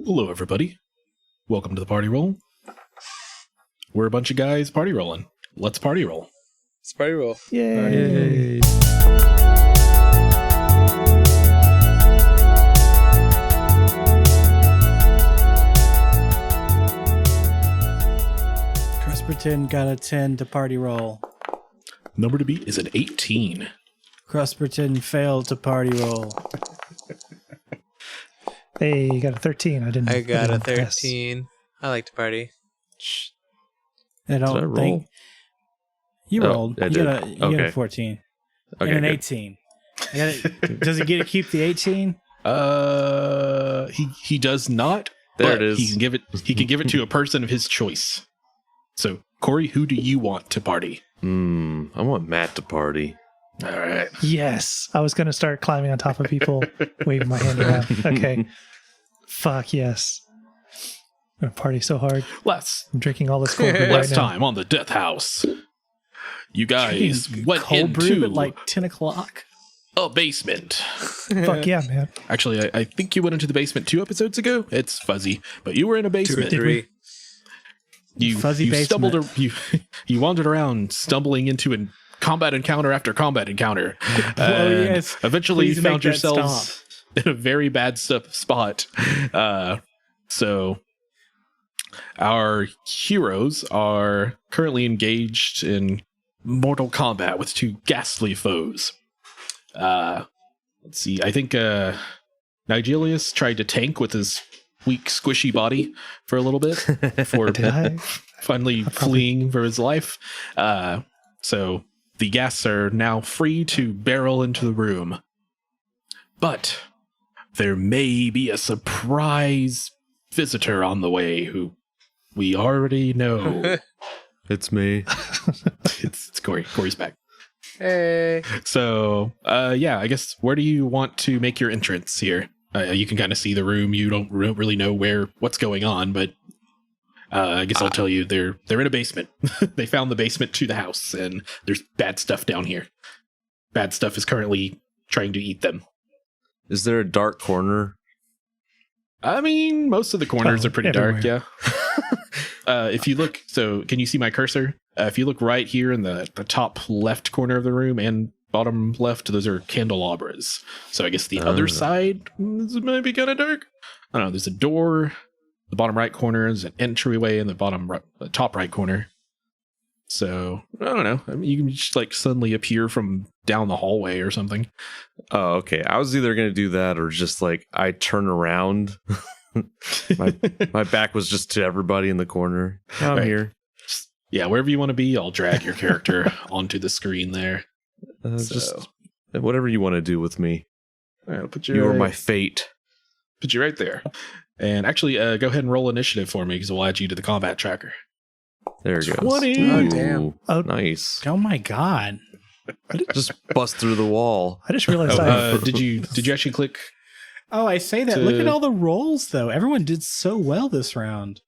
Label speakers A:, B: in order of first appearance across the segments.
A: Hello, everybody. Welcome to the party roll. We're a bunch of guys party rolling. Let's party roll.
B: Let's party roll.
C: Yay. Crusperton got a 10 to party roll.
A: Number to beat is an 18.
C: Crusperton failed to party roll.
D: Hey, you got a 13. I
B: I got a
D: guess.
B: 13. I like to party.
C: I don't
E: Did I roll?
C: think you
E: Oh,
C: rolled.
E: I
C: You
E: did.
C: got a 14
E: Okay,
C: and an
E: good.
C: 18. Does he get to keep the 18?
A: He does not.
E: There
A: but
E: it is.
A: He can give it to a person of his choice. So, Corey, who do you want to party?
E: I want Matt to party.
A: All right.
D: Yes. I was going to start climbing on top of people, waving my hand around. Okay. Fuck yes. I'm going to party so hard. I'm drinking all this cold brew
A: Last
D: right now.
A: time on the Death House, you guys went
C: Cold brew
A: into
C: at like 10 o'clock.
A: a basement.
D: Fuck yeah, man.
A: Actually, I think you went into the basement 2 episodes ago. It's fuzzy, but you were in a
B: 2 or
A: basement.
B: 3.
A: You
C: Fuzzy basement.
A: You wandered around, stumbling into a combat encounter after combat encounter.
C: yes.
A: Eventually,
C: Please
A: you
C: make
A: found
C: that
A: yourselves in a very bad spot. So, our heroes are currently engaged in mortal combat with 2 ghastly foes. Let's see. I think Nigelius tried to tank with his weak, squishy body for a little bit before
D: Did I?
A: finally fleeing for his life. So the ghasts are now free to barrel into the room. But there may be a surprise visitor on the way who we already know.
E: It's me.
A: It's Corey. Corey's back.
B: Hey.
A: So, yeah, I guess where do you want to make your entrance here? You can kind of see the room. You don't really know what's going on, but I guess I'll tell you they're in a basement. They found the basement to the house, and there's bad stuff down here. Bad stuff is currently trying to eat them.
E: Is there a dark corner?
A: I mean, most of the corners are pretty dark, yeah.
D: everywhere.
A: If you look, so can you see my cursor? If you look right here in the top left corner of the room and bottom left, those are candelabras. So I guess the other side might be kind of dark. I don't know. There's a door. The bottom right corner is an entryway in the top right corner. So I don't know. I mean, you can just like suddenly appear from down the hallway or something.
E: Oh, okay. I was either going to do that or just like I turn around. my back was just to everybody in the corner. I'm
A: Right.
E: here.
A: Yeah, wherever you want to be, I'll drag your character onto the screen there.
E: Just whatever you want to do with me.
A: All right, I'll put you.
E: You are my fate.
A: Put you right there. And actually, go ahead and roll initiative for me because we'll add you to the combat tracker.
E: There it goes.
A: 20.
B: Oh, damn.
D: Oh,
E: Nice.
C: Oh my god.
E: Just bust through the wall.
D: I just realized I
A: Did you actually click?
C: Oh, I say that. Look at all the rolls, though. Everyone did so well this round.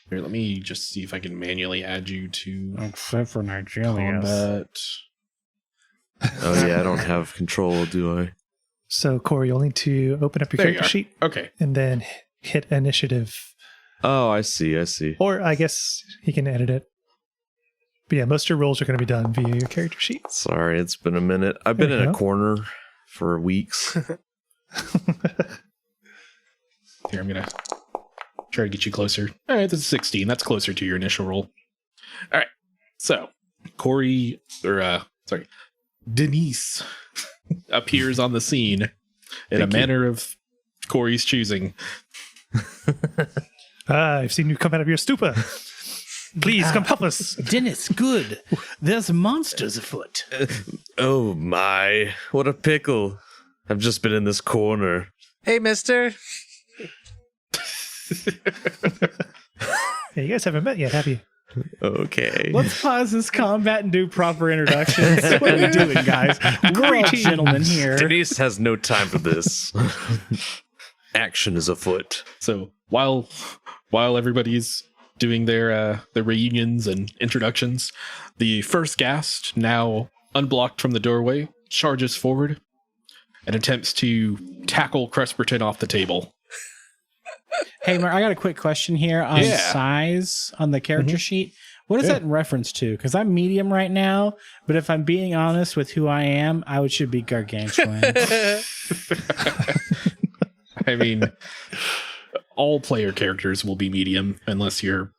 A: Here, let me just see if I can manually add you to
C: Except for Nigelius.
A: combat.
E: Oh yeah, I don't have control, do I?
D: So, Corey, you'll need to open up your
A: There you
D: character
A: are.
D: sheet
A: Okay.
D: and then hit initiative.
E: Oh, I see.
D: Or I guess he can edit it. But yeah, most of your rolls are going to be done via your character sheet.
E: Sorry, it's been a minute. I've been
D: There
E: in
D: you
E: a
D: go.
E: corner for weeks.
A: Here, I'm gonna try to get you closer. All right, this is 16. That's closer to your initial roll. All right. So, Denise appears on the scene in
E: Thank
A: a
E: you.
A: manner of Corey's choosing.
D: I've seen you come out of your stupor. Please come help us.
C: Dennis, good. There's monsters afoot.
E: Oh my, what a pickle. I've just been in this corner.
B: Hey, mister.
D: Yeah, you guys haven't met yet, have you?
E: Okay.
C: Let's pause this combat and do proper introductions. What are we doing, guys? We're all gentlemen here.
E: Denise has no time for this. Action is afoot.
A: So while everybody's doing their reunions and introductions, the first ghast, now unblocked from the doorway, charges forward and attempts to tackle Crusperton off the table.
C: Hey, Mark, I got a quick question here on
A: Yeah.
C: size on the character sheet. What is
A: Yeah.
C: that in reference to? Because I'm medium right now, but if I'm being honest with who I am, should be gargantuan.
A: I mean, all player characters will be medium unless you're,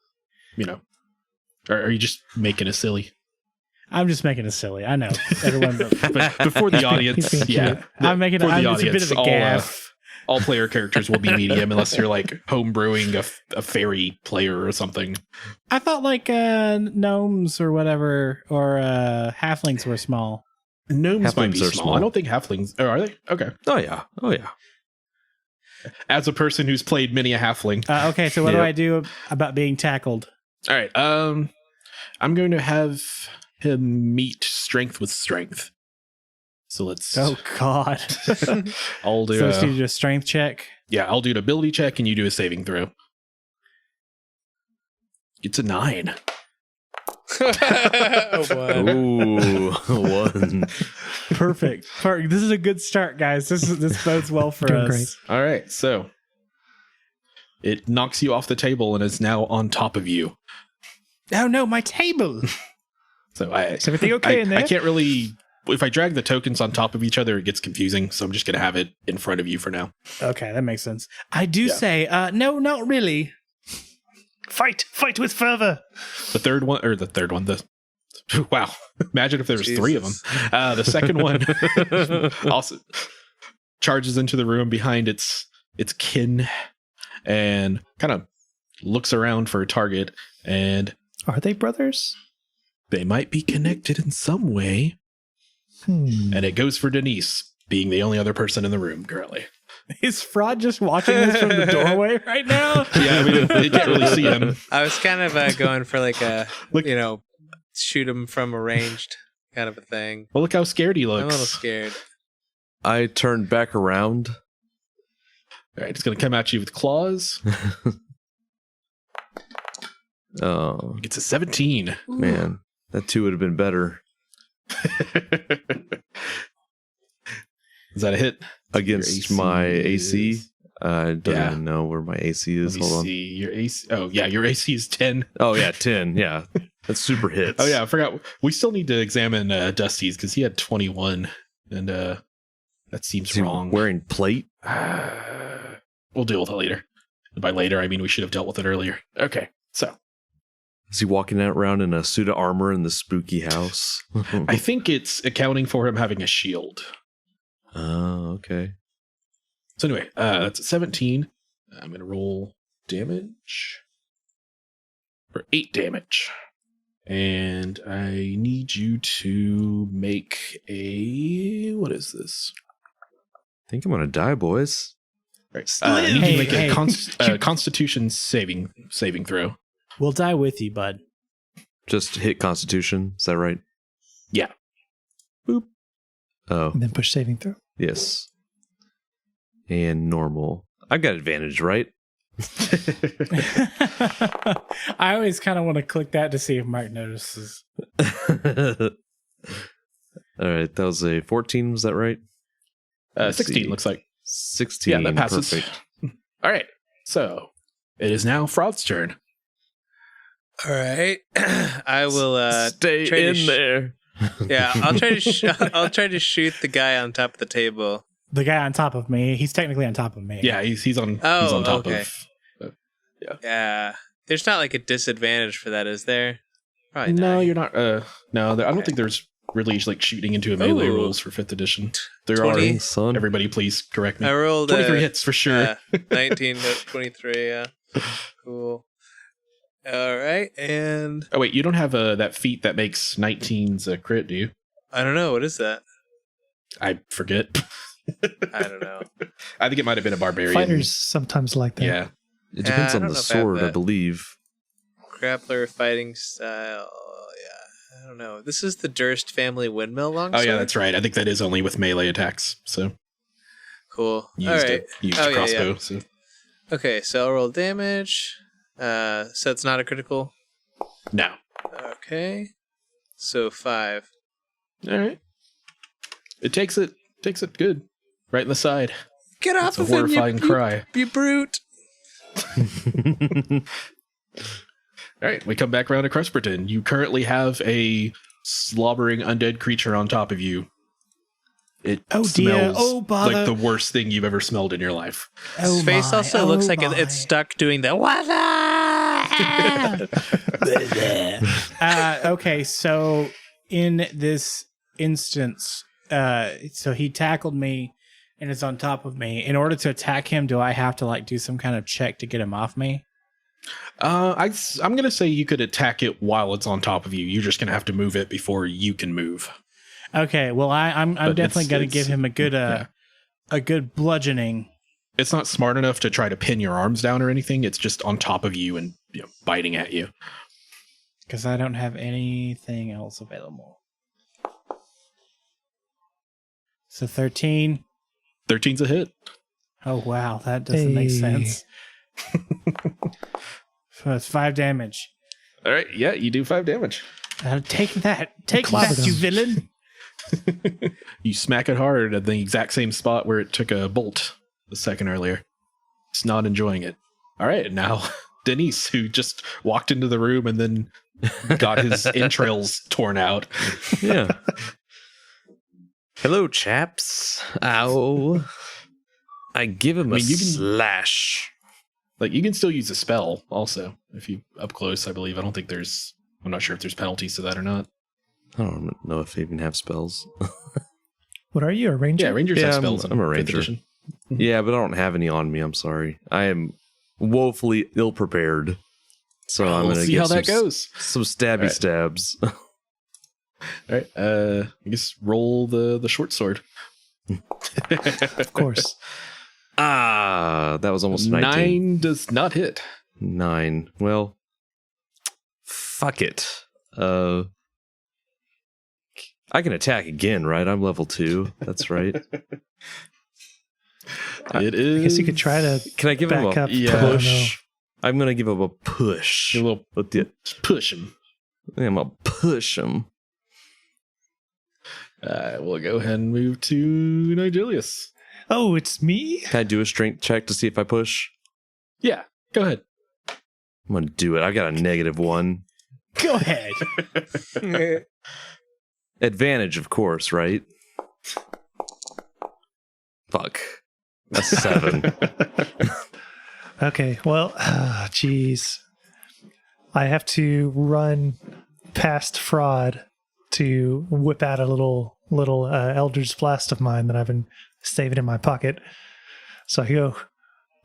A: are you just making a silly?
C: I'm just making it silly. I know. Everyone,
A: But before the audience,
D: being
A: yeah.
D: cute.
C: I'm making it.
A: For the
C: It's a bit of a gaff.
A: all player characters will be medium unless you're like homebrewing a fairy player or something.
C: I thought like gnomes or whatever, or halflings were small.
A: Gnomes might be
E: Halflings are
A: small.
E: small.
A: I don't think halflings. Oh, are they? Okay.
E: Oh yeah.
A: As a person who's played many a halfling.
C: Okay, so what do
E: Yep.
C: I do about being tackled?
A: All right. I'm going to have him meet strength with strength. So let's.
C: Oh God!
A: I'll do.
C: So let's do a strength check.
A: Yeah, I'll do an ability check, and you do a saving throw. It's a 9.
B: Oh, boy.
E: Ooh, 1.
C: Perfect. This is a good start, guys. This bodes well for
D: Doing
C: us.
D: great.
A: All right, so it knocks you off the table and is now on top of you.
C: Oh no, my table!
A: So
D: Is everything okay in there?
A: I can't really. If I drag the tokens on top of each other, it gets confusing. So I'm just gonna have it in front of you for now.
C: Okay, that makes sense. I do
A: Yeah.
C: say, no, not really.
D: Fight with fervor.
A: The third one. Wow! Imagine if there was 3 of them.
B: Jesus.
A: The second one also charges into the room behind its kin and kind of looks around for a target, and
D: Are they brothers?
A: they might be connected in some way. And it goes for Denise, being the only other person in the room currently.
C: Is Fraud just watching this from the doorway right now?
A: Yeah, I mean, you can't really see him.
B: I was kind of going for like a,
A: Look-
B: shoot him from a ranged kind of a thing.
A: Well, look how scared he
B: I'm a little
A: looks.
B: scared.
E: I turned back around.
A: All right, it's going to come at you with claws.
E: Oh
A: It's a 17.
E: man, that 2 would have been better
A: Is that a hit?
E: against
A: Your
E: my
A: AC
E: AC.
A: is-
E: I don't
A: Yeah.
E: even know where my AC
A: Let
E: is.
A: me
E: Hold on.
A: see. Your AC. Oh, yeah, your AC is 10.
E: Oh yeah, 10. Yeah, that's super hits.
A: Oh, yeah, I forgot. We still need to examine Dusty's because he had 21. And that seems
E: Is he
A: wrong.
E: wearing plate?
A: We'll deal with it later. And by later, I mean we should have dealt with it earlier. Okay, so
E: Is he walking out around in a suit of armor in the spooky house?
A: I think it's accounting for him having a shield.
E: Oh, okay.
A: So anyway, that's a 17. I'm going to roll damage for 8 damage. And I need you to make a... What is this?
E: I think I'm gonna die, boys.
A: Right. I need you to make
C: Hey,
A: a Constitution saving throw.
C: We'll die with you, bud.
E: Just hit Constitution. Is that right?
A: Yeah.
E: Boop. Oh,
D: And then push saving throw.
E: yes. And normal. I've got advantage, right?
C: I always kind of want to click that to see if Mark notices.
E: All right, that was a 14. Was that right?
A: 16
E: see.
A: looks like.
E: 16.
A: Yeah, that passes.
E: Perfect.
A: All right. So it is now Fraud's turn.
B: All right. I will
E: Stay
B: try to
E: in there.
B: Yeah, I'll try to I'll try to shoot the guy on top of the table.
C: The guy on top of me, he's technically on top of me.
A: Yeah, he's on
B: Oh,
A: top
B: okay.
A: of.
B: Yeah. There's not like a disadvantage for that, is there? Probably
A: No,
B: not.
A: you're not. No, I don't think there's really like shooting into a melee
B: Ooh.
A: rules for 5th edition. There
B: 20.
A: are.
E: Son.
A: Everybody, please correct me.
B: I rolled
A: 23 hits for sure.
B: 19 to 23, yeah. Cool. All right, and
A: Oh wait, you don't have that feat that makes 19's a crit, do you?
B: I don't know, what is that?
A: I forget.
B: I don't know.
A: I think it might have been a barbarian.
D: Fighters sometimes like that.
A: Yeah.
E: It depends
B: I
E: on
B: don't
E: the
B: know if I have
E: sword, I
B: that.
E: believe.
B: Grappler fighting style. Yeah, I don't know. This is the Durst family windmill
A: Oh
B: longsword?
A: yeah, that's right. I think that is only with melee attacks. So
B: Cool.
A: used
B: All right.
A: used
B: Oh,
A: a
B: yeah,
A: crossbow.
B: yeah.
A: So
B: Okay, so I'll roll damage. So it's not a critical.
A: no.
B: Okay. So 5.
A: All right. It takes it good. Right in the side.
B: Get off
A: It's a
B: of him,
A: horrifying cry.
B: you brute.
A: All right, we come back around to Crusperton. You currently have a slobbering undead creature on top of you. It smells like the worst thing you've ever smelled in your life.
B: His face also looks like it's stuck doing the
C: Okay, so in this instance, so he tackled me and is on top of me. In order to attack him, do I have to like do some kind of check to get him off me?
A: I'm going to say you could attack it while it's on top of you. You're just going to have to move it before you can move.
C: Okay, well, I'm definitely going to give him a good bludgeoning.
A: It's not smart enough to try to pin your arms down or anything. It's just on top of you and biting at you.
C: Because I don't have anything else available. So 13.
A: 13's a hit.
C: Oh, wow. That doesn't make sense. So it's 5 damage.
A: All right. Yeah, you do 5 damage.
C: Take that. Take that, you villain.
A: You smack it hard at the exact same spot where it took a bolt a second earlier. It's not enjoying it. All right. Now, Denise, who just walked into the room and then got his entrails torn out.
E: Yeah. Hello, chaps. Ow. I give him a slash.
A: Like, you can still use a spell also if you up close, I believe. I'm not sure if there's penalties to that or not.
E: I don't know if they even have spells.
D: What are you, a ranger?
A: Yeah, rangers have spells.
E: I'm a ranger. Yeah, but I don't have any on me. I'm sorry. I am woefully ill prepared. So I'm going to
A: see how that goes.
E: Some stabby stabs.
A: All right. I guess roll the short sword.
D: Of course.
E: That was almost 19.
A: 9 does not hit.
E: 9. Well, fuck it. I can attack again, right? I'm level 2. That's right.
A: It is.
D: I guess you could try to.
E: Can I give him a push? I'm gonna give him a push.
A: A little push him.
E: I'm gonna push him.
A: We'll go ahead and move to Nigelius.
D: Oh, it's me?
E: Can I do a strength check to see if I push?
A: Yeah, go ahead.
E: I'm gonna do it. I got a -1.
C: Go ahead.
E: Advantage, of course, right? Fuck. A 7.
D: Okay, well, geez. I have to run past Fraud to whip out a little Eldritch Blast of mine that I've been saving in my pocket. So I go,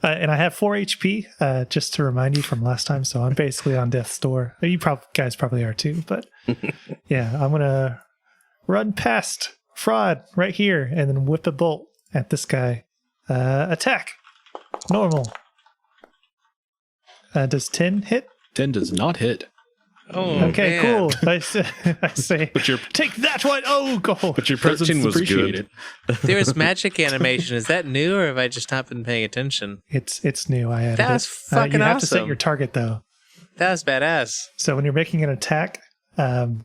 D: and I have 4 HP, just to remind you from last time. So I'm basically on death's door. You guys probably are too, but yeah, I'm gonna run past Fraud right here and then whip a bolt at this guy. Attack. Normal. Does 10 hit?
A: 10 does not hit.
B: Oh,
D: okay,
B: man.
D: cool. I say,
A: But your
D: take that one. Oh, go.
A: But your presence
E: 13 was
A: appreciated.
B: There's magic animation. Is that new, or have I just not been paying attention?
D: It's new. I added
B: That's
D: it.
B: fucking
D: You have to set
B: awesome.
D: your target though.
B: That was badass.
D: So when you're making an attack,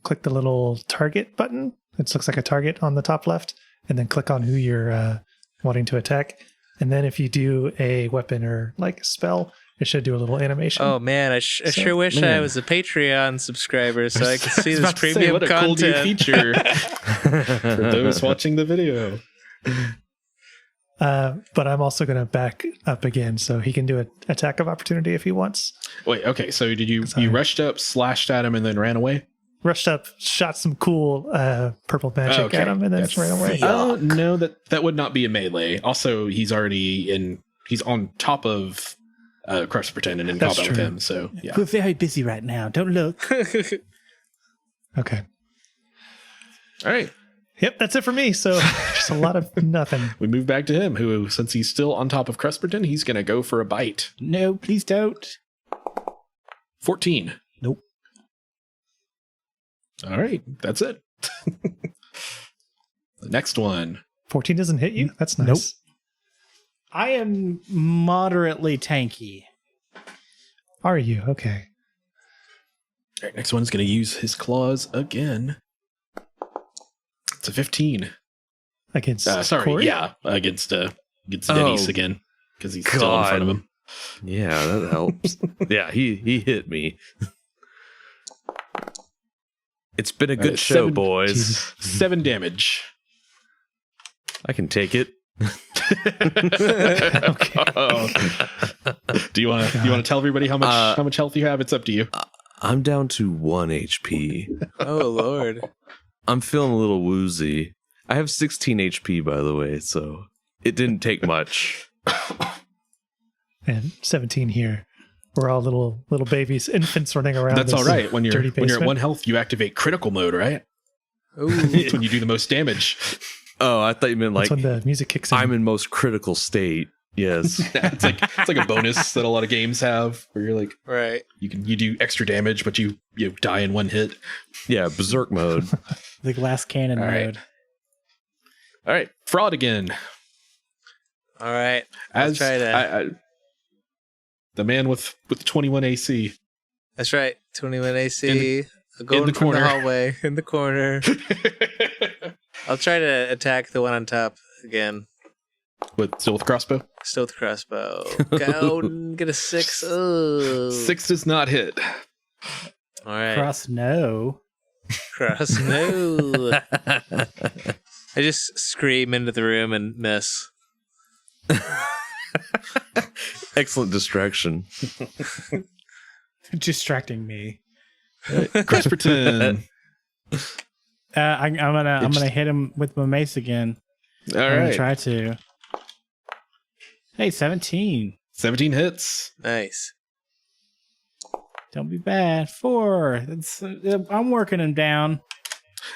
D: click the little target button. It looks like a target on the top left, and then click on who you're wanting to attack. And then if you do a weapon or like a spell, it should do a little animation.
B: Oh man, I sure wish
A: man.
B: I was a Patreon subscriber so I could see this
A: About to say,
B: premium
A: what a cool new
B: content.
A: feature for those watching the video.
D: But I'm also going to back up again, so he can do an attack of opportunity if he wants.
A: Wait, okay. So did you
D: Sorry.
A: rushed up, slashed at him, and then ran away?
D: Rushed up, shot some cool purple magic at him, and then ran away.
A: No, that would not be a melee. Also, he's on top of Crusperton and in
D: That's
A: combat with
D: true.
A: him. So yeah.
C: We're very busy right now. Don't look.
D: Okay.
A: All right.
D: Yep, that's it for me. So just a lot of nothing.
A: We move back to him, who, since he's still on top of Crusperton, he's going to go for a bite.
C: No, please don't.
A: 14.
C: Nope.
A: All right. That's it. The next one.
D: 14 doesn't hit you? That's nice.
C: Nope. I am moderately tanky.
D: Are you? Okay.
A: All right, next one's going to use his claws again. It's a 15.
D: Against
A: Sorry,
D: Corey?
A: yeah, against Denise again, because he's still in front of him.
E: Yeah, that helps. Yeah, he hit me. It's been a good show, boys.
D: Jesus.
A: 7 damage.
E: I can take it.
A: Do you want to tell everybody how much health you have? It's up to you.
E: I'm down to 1 HP.
B: Oh Lord.
E: I'm feeling a little woozy. I have 16 HP, by the way, so it didn't take much.
D: And 17 here. We're all little babies, infants running around.
A: That's all right. When you're
D: dirty
A: at
D: basement.
A: 1 health, you activate critical mode, right?
B: Ooh.
A: It's when you do the most damage.
E: Oh, I thought you meant
D: That's
E: like
D: when the music kicks in.
E: I'm in most critical state. Yes.
A: It's like a bonus that a lot of games have, where you're like
B: Right.
A: you do extra damage, but you die in 1 hit.
E: Yeah, berserk mode.
C: The glass cannon
A: All right.
C: mode.
A: All right, fraud again.
B: All right. I'll try to.
A: The man with 21 AC.
B: That's right. 21 AC. I'll go
A: in the
B: in from
A: corner.
B: the hallway in the corner. I'll try to attack the one on top again.
A: Still with crossbow.
B: Still with crossbow. Go and get a 6. Oh.
A: 6 does not hit.
B: All right.
C: Cross no.
B: Cross. No. I just scream into the room and miss.
E: Excellent distraction.
C: Distracting me.
A: Cresperton.
C: I'm gonna hit him with my mace again.
A: All
C: I'm gonna
A: right.
C: try to. Hey, 17.
A: 17 hits.
B: Nice.
C: Don't be bad. 4. I'm working him down.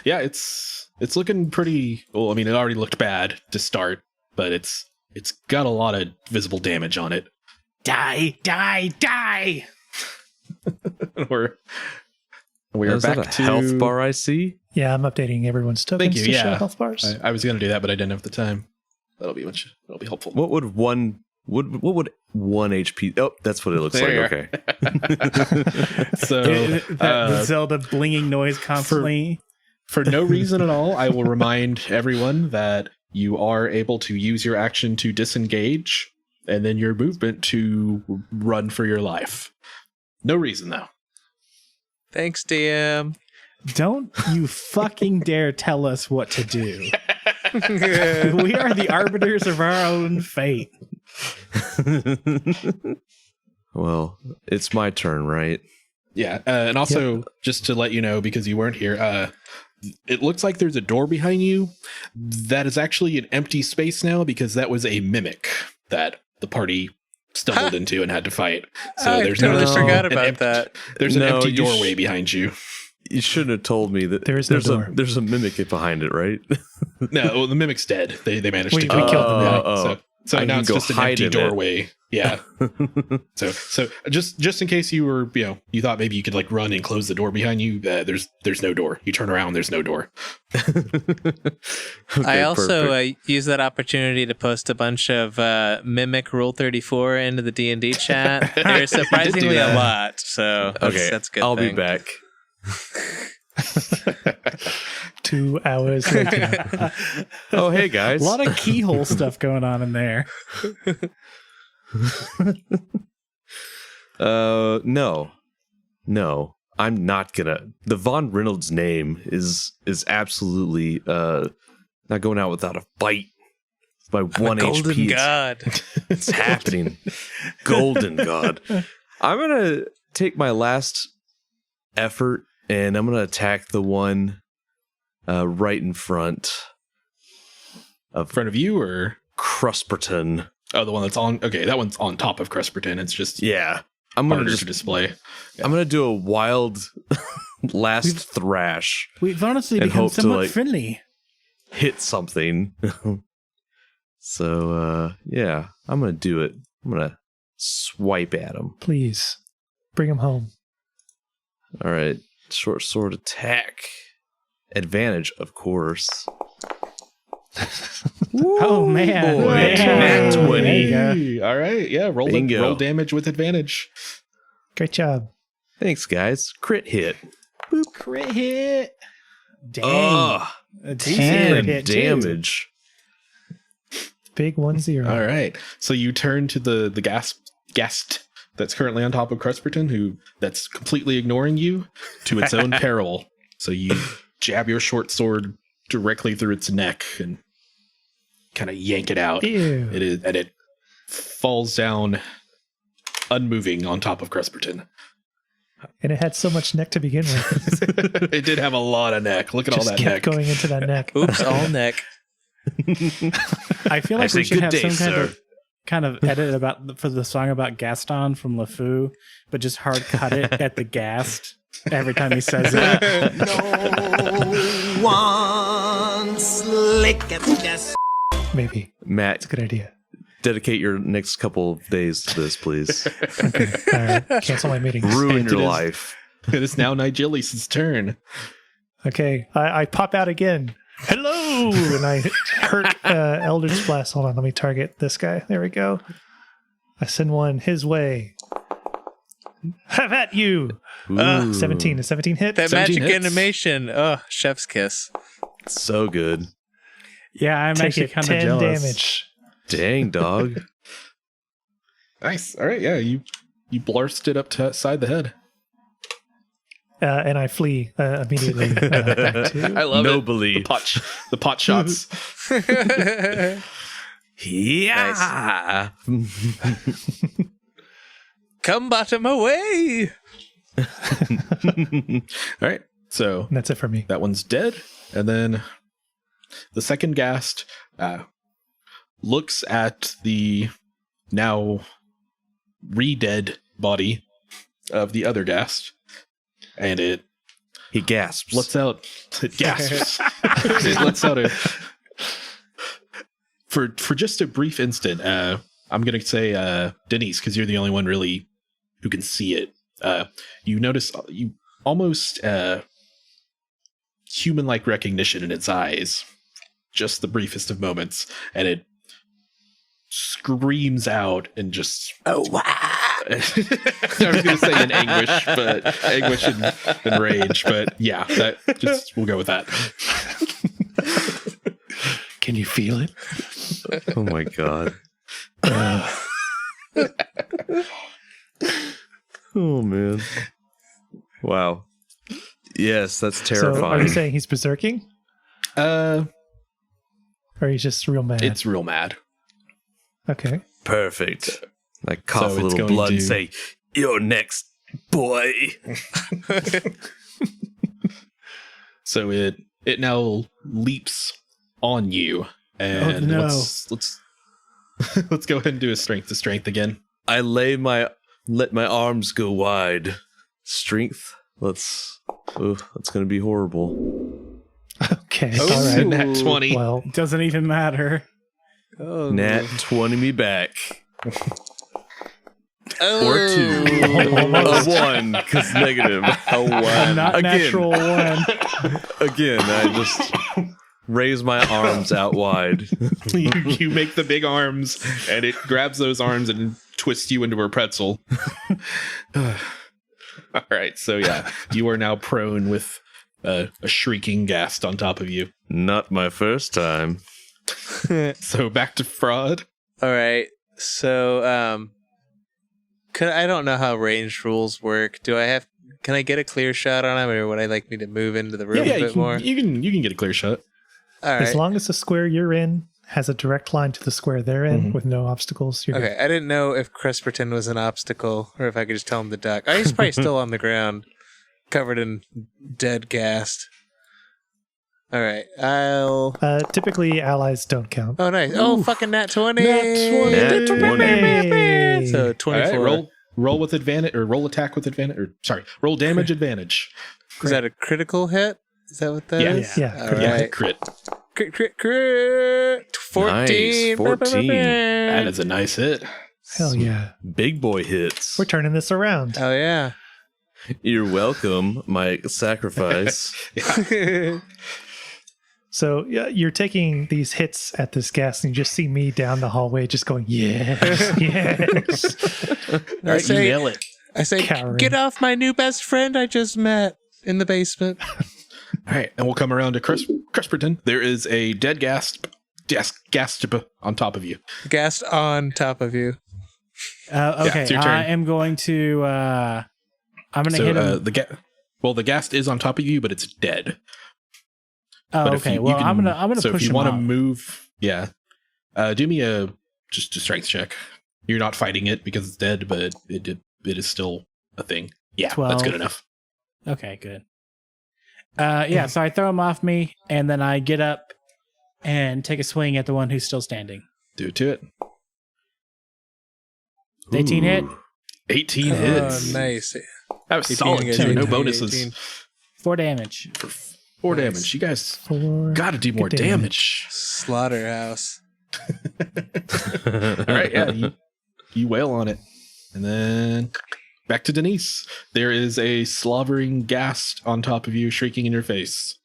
A: Yeah, it's looking pretty. Well, I mean, it already looked bad to start, but it's got a lot of visible damage on it.
C: Die, die, die.
A: We're
E: Is
A: back
E: that a
A: to
E: health bar I see?
D: Yeah, I'm updating everyone's tokens
A: Thank you.
D: to
A: Yeah,
D: show health bars.
A: I was going to do that, but I didn't have the time. That'll be helpful.
E: What would one HP? Oh, that's what it looks
A: There
E: like.
A: you
E: Okay.
A: So
C: The Zelda blinging noise constantly.
A: for no reason at all, I will remind everyone that you are able to use your action to disengage, and then your movement to run for your life. No reason though.
B: Thanks, DM.
C: Don't you fucking dare tell us what to do. We are the arbiters of our own fate.
E: Well, it's my turn, right?
A: Yeah, and also just to let you know, because you weren't here, it looks like there's a door behind you. That is actually an empty space now, because that was a mimic that the party stumbled into and had to fight. So
B: I
A: there's
B: totally
A: just
B: forgot
A: an
B: about that.
A: There's an
E: No,
A: empty
E: you
A: doorway behind you.
E: You shouldn't have told me that
D: There is no door.
E: there's a mimic behind it, right?
A: No, well, the mimic's dead. They managed
D: We
A: to
D: killed
A: kill
D: the
A: him.
E: mimic.
A: So
E: I
A: now
E: can
A: it's
E: go
A: just an
E: hide
A: empty
E: in it.
A: doorway. Yeah. So just in case you were, you thought maybe you could like run and close the door behind you. There's no door. You turn around, there's no door.
B: I also use that opportunity to post a bunch of Mimic Rule 34 into the D&D chat. There's surprisingly a lot, so that's a good.
E: I'll
B: thing.
E: be back.
D: 2 hours later.
E: Oh, hey guys.
C: A lot of keyhole stuff going on in there.
E: No, I'm not gonna. The Von Reynolds name is absolutely not going out without a fight. By 1
B: Golden
E: HP,
B: God.
E: it's happening. Golden God. I'm gonna take my last effort and I'm gonna attack the one right in front
A: In front of you, or
E: Crusperton.
A: the one that's on. Okay, that one's on top of Cresperton. It's just
E: Yeah, I'm gonna
A: harder to display.
E: I'm gonna do a wild last thrash.
C: We've honestly
E: And
C: become
E: hope to,
C: somewhat
E: like-
C: friendly.
E: Hit something. So yeah, I'm gonna do it. I'm gonna swipe at him.
D: Please bring him home.
E: All right, short sword attack, advantage, of course.
C: Oh man.
E: boy.
C: Man.
E: Nat 20.
C: There you go.
A: All right, yeah.
E: Bingo.
A: Roll damage with advantage.
D: Great job.
E: Thanks, guys. Crit hit.
C: Boop, crit hit. Dang.
E: Ugh,
C: A decent
D: 10
C: crit hit, too.
E: damage.
D: Big 1-0.
A: All right. So you turn to the ghast that's currently on top of Crusperton, that's completely ignoring you to its own peril. So you jab your short sword directly through its neck and kind of yank it out.
D: Ew.
A: It falls down unmoving on top of Crusperton.
D: And it had so much neck to begin with.
A: It did have a lot of neck. Look at
D: Just
A: all that
D: kept
A: neck.
D: going into that neck.
B: Oops, all neck.
C: I feel like
E: say
C: we should
E: good
C: have
E: day,
C: some
E: sir.
C: kind of edit for the song about Gaston from LeFou, but just hard cut it at the Gast every time he says it.
F: No one slick as gas.
D: Maybe.
E: Matt,
D: It's a good idea.
E: dedicate your next couple of days to this, please.
D: Okay. All right. Cancel my meetings.
E: Ruin
A: And
E: your
A: it is-
E: life.
A: It is now Nigelius' turn.
D: Okay. I pop out again. Hello! And I hurt Eldritch Blast. Hold on. Let me target this guy. There we go. I send one his way. Have at you!
E: Ooh,
D: 17. Is 17 hit?
B: That
A: 17
B: magic
A: hits.
B: animation. Oh, chef's kiss.
E: so good.
C: Yeah, I'm
D: Take
C: actually
D: it
C: kind of
D: 10
C: jealous.
D: damage.
E: Dang, dog.
A: Nice. All right. Yeah. You blarst it up to side the head.
D: And I flee immediately back to...
A: I love
E: Nobly.
A: it. The pot shots.
E: Yeah.
B: Come bottom away.
A: All right. So
D: And that's it for me.
A: that one's dead. And then the second ghast looks at the now re-dead body of the other ghast, and
E: He gasps.
A: it gasps. It lets out for just a brief instant. I'm gonna say Denise, because you're the only one really who can see it. You notice you almost human-like recognition in its eyes, just the briefest of moments, and it screams out and just I was going to say in anguish and rage, but yeah, we'll go with that.
D: Can you feel it?
E: Oh my god. Oh man. Wow. Yes, that's
D: So are
E: terrifying.
D: you saying he's berserking? Or he's just real mad?
A: It's real mad.
D: Okay.
E: Perfect. I cough
A: So
E: a
A: it's
E: little
A: going
E: blood and
A: to-
E: say, "You're next, boy."
A: So it now leaps on you, and
C: Oh, no.
A: let's let's go ahead and do a strength to strength again.
E: I let my arms go wide. Strength. That's gonna be horrible.
D: Okay.
A: Oh,
D: All right.
A: nat 20.
D: Well,
C: Doesn't even matter.
B: Oh.
E: Nat 20 me back.
B: Oh.
E: Or 2. A 1, because negative. A 1.
C: Not natural one.
E: Again, I just raise my arms out wide.
A: you make the big arms, and it grabs those arms and twists you into a pretzel. All right, so yeah, you are now prone with a shrieking ghast on top of you.
E: Not my first time.
A: So back to Fraud.
B: All right. So, I don't know how ranged rules work. Can I get a clear shot on him, or would I like me to move into the room a bit more?
A: you can get a clear shot.
B: All right.
D: as long as the square you're in has a direct line to the square they're in
A: Mhm.
D: with no obstacles, you're
B: Okay, I didn't know if Crusperton was an obstacle or if I could just tell him to duck. Oh, he's probably still on the ground, covered in dead ghast. All right, I'll.
D: good. Typically, allies don't count.
B: Oh, nice. Oh, fucking nat 20.
E: Nat 20.
B: So
A: All
B: 24.
A: right, roll with advantage, or roll attack with advantage, or sorry, roll damage advantage.
B: Is that a critical hit? Is that what that
A: Yeah.
B: is?
D: Yeah.
B: All
A: Yeah,
B: right.
A: crit.
B: Crit. 14.
E: Nice, 14.
A: That is a nice hit.
D: Hell yeah.
E: Big boy hits.
D: We're turning this around.
B: Oh, yeah.
E: You're welcome, my sacrifice.
D: So yeah, you're taking these hits at this gas, and you just see me down the hallway just going, yes, yes.
A: All right, you
B: say-
A: nail it.
B: I say,
D: Cowering.
B: get off my new best friend I just met in the basement.
A: All right, and we'll come around to Crusperton. There is a dead ghast on top of you.
B: Ghast on top of you.
C: Okay,
A: it's your turn.
C: I am going to. I'm going to hit him.
A: The ghast is on top of you, but it's dead.
C: Oh,
A: But if
C: okay.
A: you
C: Well,
A: can-
C: I'm gonna
A: So
C: push
A: if you
C: him
A: want to
C: off.
A: move, do me a strength check. You're not fighting it because it's dead, but it is still a thing. Yeah,
C: 12.
A: that's good enough.
C: Okay, good. Yeah, so I throw him off me, and then I get up and take a swing at the one who's still standing.
A: Do it to it.
C: 18 hit.
A: 18
B: Oh,
A: hits.
B: nice.
A: That was
B: 18
A: solid
B: against
A: too. No
B: 18.
A: bonuses.
C: 4 damage.
A: For 4
B: Nice.
A: damage. You guys
D: 4
A: got to do more
D: good
A: damage.
B: Slaughterhouse.
A: All right, yeah. You wail on it. And then back to Denise. There is a slobbering ghast on top of you, shrieking in your face.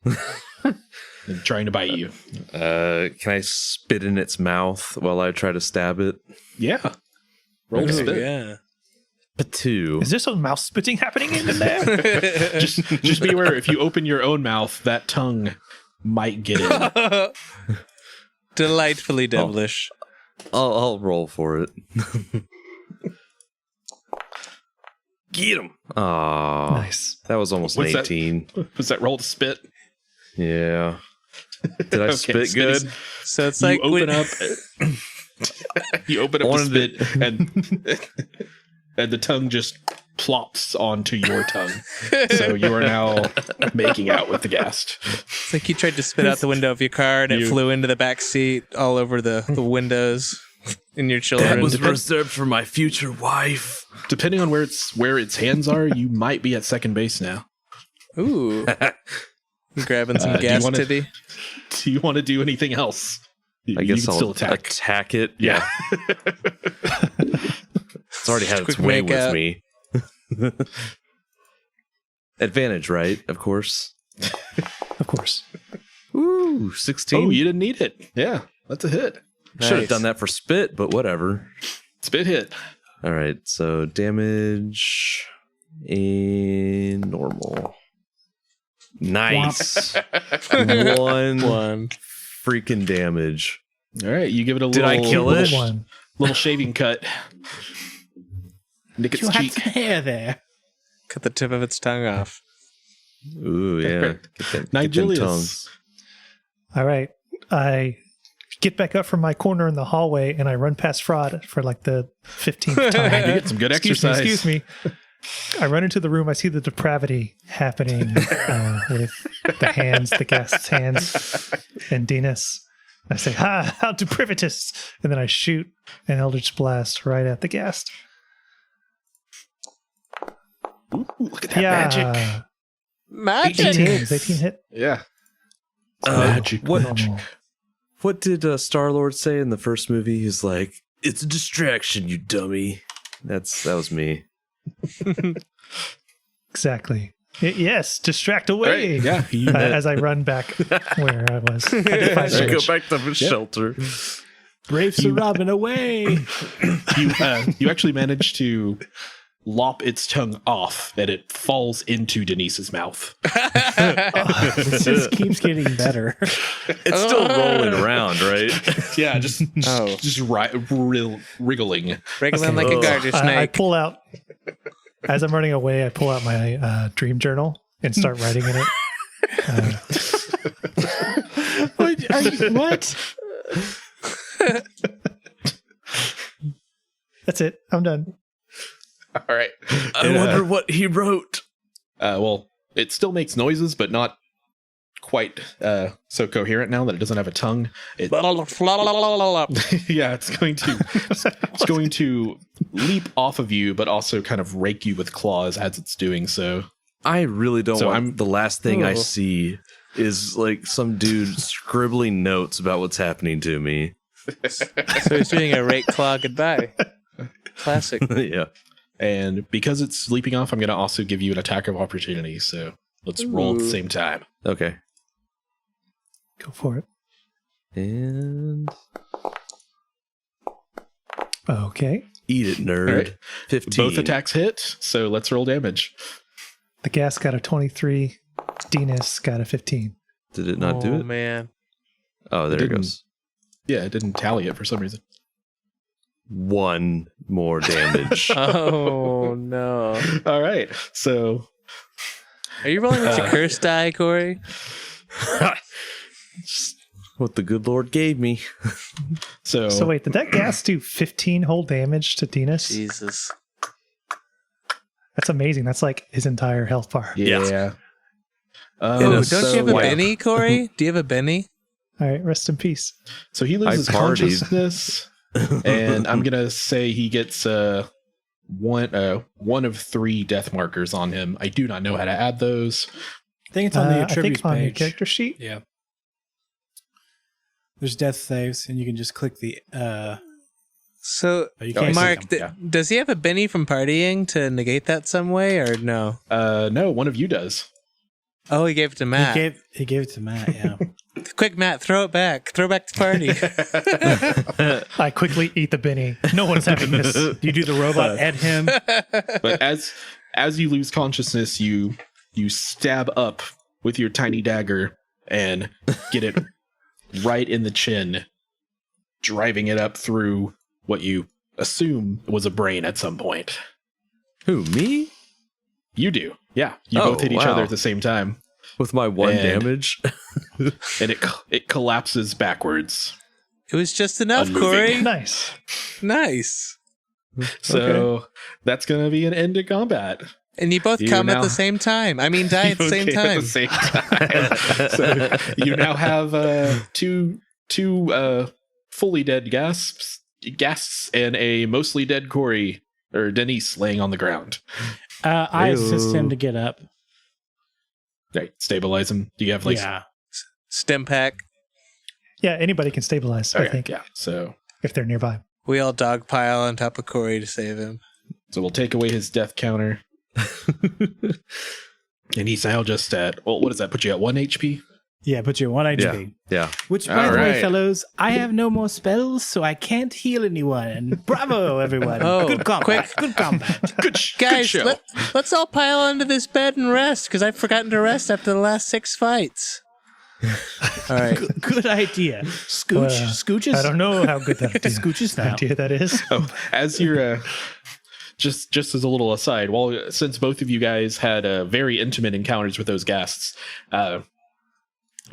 A: And trying to bite you.
E: Can I spit in its mouth while I try to stab it?
A: Yeah. Roll to
B: Ooh,
A: spit.
B: yeah.
E: Two.
D: Is there some mouse spitting happening in there?
A: Just be aware, if you open your own mouth, that tongue might get in.
B: Delightfully devilish.
E: I'll roll for it. Get him. Aw.
D: Nice.
E: That was almost
A: What's
E: an
A: that?
E: 18.
A: Was that roll to spit?
E: Yeah. Did I
A: Okay,
E: spit
A: spitty
E: good?
B: So it's
A: You
B: like
A: open
B: when-
A: up. You open up the
E: Wanted
A: spit, and the tongue just plops onto your tongue. So you are now making out with the ghast.
B: It's like you tried to spit out the window of your car and it
A: You-
B: flew into the back seat all over the windows in your
E: That
B: children.
E: was reserved for my future wife.
A: Depending on where its hands are, you might be at second base now.
B: Ooh. You grabbing some
A: Do you
B: gas
A: wanna-
B: titty?
A: Do you want to do anything else?
E: I guess
A: you can
E: I'll
A: still attack.
E: attack it.
A: Yeah.
E: It's already had its
B: Quick
E: way
B: make
E: with
B: out.
E: me. Advantage, right? Of course.
D: Of course.
E: Ooh, 16.
A: Oh, you didn't need it. Yeah, that's a hit.
E: Should have
B: Nice.
E: done that for spit, but whatever.
A: Spit hit.
E: All right, so damage in normal. Nice. One freaking damage.
A: All right, you give it a
E: Did
A: little.
E: I kill it?
D: One.
A: Little shaving cut. Nick its
C: You had
A: cheek.
C: some hair there.
B: Cut the tip of its tongue off.
E: Ooh, yeah. Get them
A: Nigelius.
E: tongues.
D: All right. I get back up from my corner in the hallway and I run past Fraud for like the 15th time.
A: You get some good exercise.
D: Excuse me. I run into the room. I see the depravity happening with the hands, the ghast's hands, and Dinas. I say, "Ha! How deprivitus!" And then I shoot an Eldritch Blast right at the ghast.
A: Ooh, look at that
D: Yeah,
A: magic.
B: Magic!
D: 18 hits. 18 hit.
A: Yeah.
E: Magic. What,
D: Normal.
E: what did Star-Lord say in the first movie? He's like, "It's a distraction, you dummy." That was me.
D: Exactly. Yes, distract
A: All
D: away.
A: right, yeah. You,
D: As I run back where I was. I defy
E: I should go
D: search.
E: back to the shelter.
C: Brave Sir Robin away.
A: you actually managed to lop its tongue off, and it falls into Denise's mouth.
C: This just keeps getting better.
E: It's still rolling around, right?
A: Yeah, just
B: Oh.
A: wriggling.
B: Wriggling like a garter
D: I
B: snake.
D: pull out, as I'm running away, I pull out my dream journal and start writing in it.
C: What?
D: That's it. I'm done.
A: All right.
E: I wonder what he wrote.
A: Well, it still makes noises, but not quite so coherent now that it doesn't have a tongue. It, yeah, it's going to leap off of you, but also kind of rake you with claws as it's doing so.
E: I really don't
A: So
E: want the last thing I
B: Oh.
E: see is like some dude scribbling notes about what's happening to me.
B: So he's doing a rake claw goodbye. Classic.
E: Yeah.
A: And because it's leaping off, I'm going to also give you an attack of opportunity. So let's roll at the same time.
E: Okay.
D: Go for it.
E: And
D: Okay.
E: eat it, nerd.
A: All right.
E: 15.
A: Both attacks hit, so let's roll damage.
D: The gas got a 23. Dinas got a 15.
E: Did it not do
B: Oh,
E: it?
B: man.
E: Oh, there it
A: didn't.
E: goes.
A: Yeah, it didn't tally it for some reason.
E: 1 more damage.
B: Oh no!
A: All right. So
B: Are you rolling with your curse die, Corey?
E: What the good Lord gave me.
A: so
D: So wait, did that gas do 15 whole damage to Dinas?
B: Jesus.
D: That's amazing. That's like his entire health bar.
A: yeah.
B: Oh, don't
A: So,
B: you have a
A: yeah.
B: Benny, Corey? Do you have a Benny?
D: All right, rest in peace.
A: So he loses
E: I partied.
A: consciousness, and I'm gonna say he gets one of 3 death markers on him. I do not know how to add those.
C: I think it's on the
D: I
C: attributes
D: think on your
C: page.
D: character sheet.
C: Yeah. There's death saves, and you can just click the.
B: So,
C: Oh, you
A: Oh, I
C: can't
A: see.
B: Mark,
A: Yeah.
B: does he have a Benny from partying to negate that some way, or no?
A: No, one of you does.
B: Oh, he gave it to Matt.
C: He gave it to Matt. Yeah.
B: Quick, Matt, throw it back. Throw back the party.
D: I quickly eat the Benny. No one's having this.
C: You do the robot at him.
A: But as you lose consciousness, you stab up with your tiny dagger and get it right in the chin, driving it up through what you assume was a brain at some point.
E: Who, me?
A: You do. Yeah. You
E: Oh,
A: both hit each
E: wow.
A: other at the same time.
E: With my 1
A: And-
E: damage?
A: And it collapses backwards.
B: It was just enough,
A: Unmoving.
B: Corey.
D: Nice.
B: Nice.
A: So that's going to be an end to combat.
B: And you both
A: You
B: come at
A: now-
B: the same time. I mean, die at the same
A: Okay,
B: time.
A: At the same time. So you now have two fully dead gasps and a mostly dead Corey or Denise laying on the ground.
C: I assist him
E: Ew.
C: to get up.
A: Right, stabilize him. Do you have like?
C: Yeah.
B: Stem pack.
D: Yeah, anybody can stabilize, I
A: Okay,
D: think,
A: yeah. So
D: if they're nearby.
B: We all dogpile on top of Corey to save him.
A: we'll take away his death counter, and he's now just at. Well, what does that put you at? 1 HP.
C: Yeah, put you at 1 HP.
E: Yeah.
C: Which, by
A: All
C: the way,
A: right.
C: fellows, I have no more spells, so I can't heal anyone. Bravo, everyone.
B: Oh,
C: good combat.
B: quick.
C: Good combat.
A: Good
B: Guys,
A: show.
B: let's all pile onto this bed and rest, because I've forgotten to rest after the last 6 fights. All right.
C: Good idea. Scooch.
D: Well,
C: Scooches.
D: I don't know how good that idea,
C: Scooches now.
D: idea that is.
A: Oh, as you're just as a little aside, since both of you guys had very intimate encounters with those guests,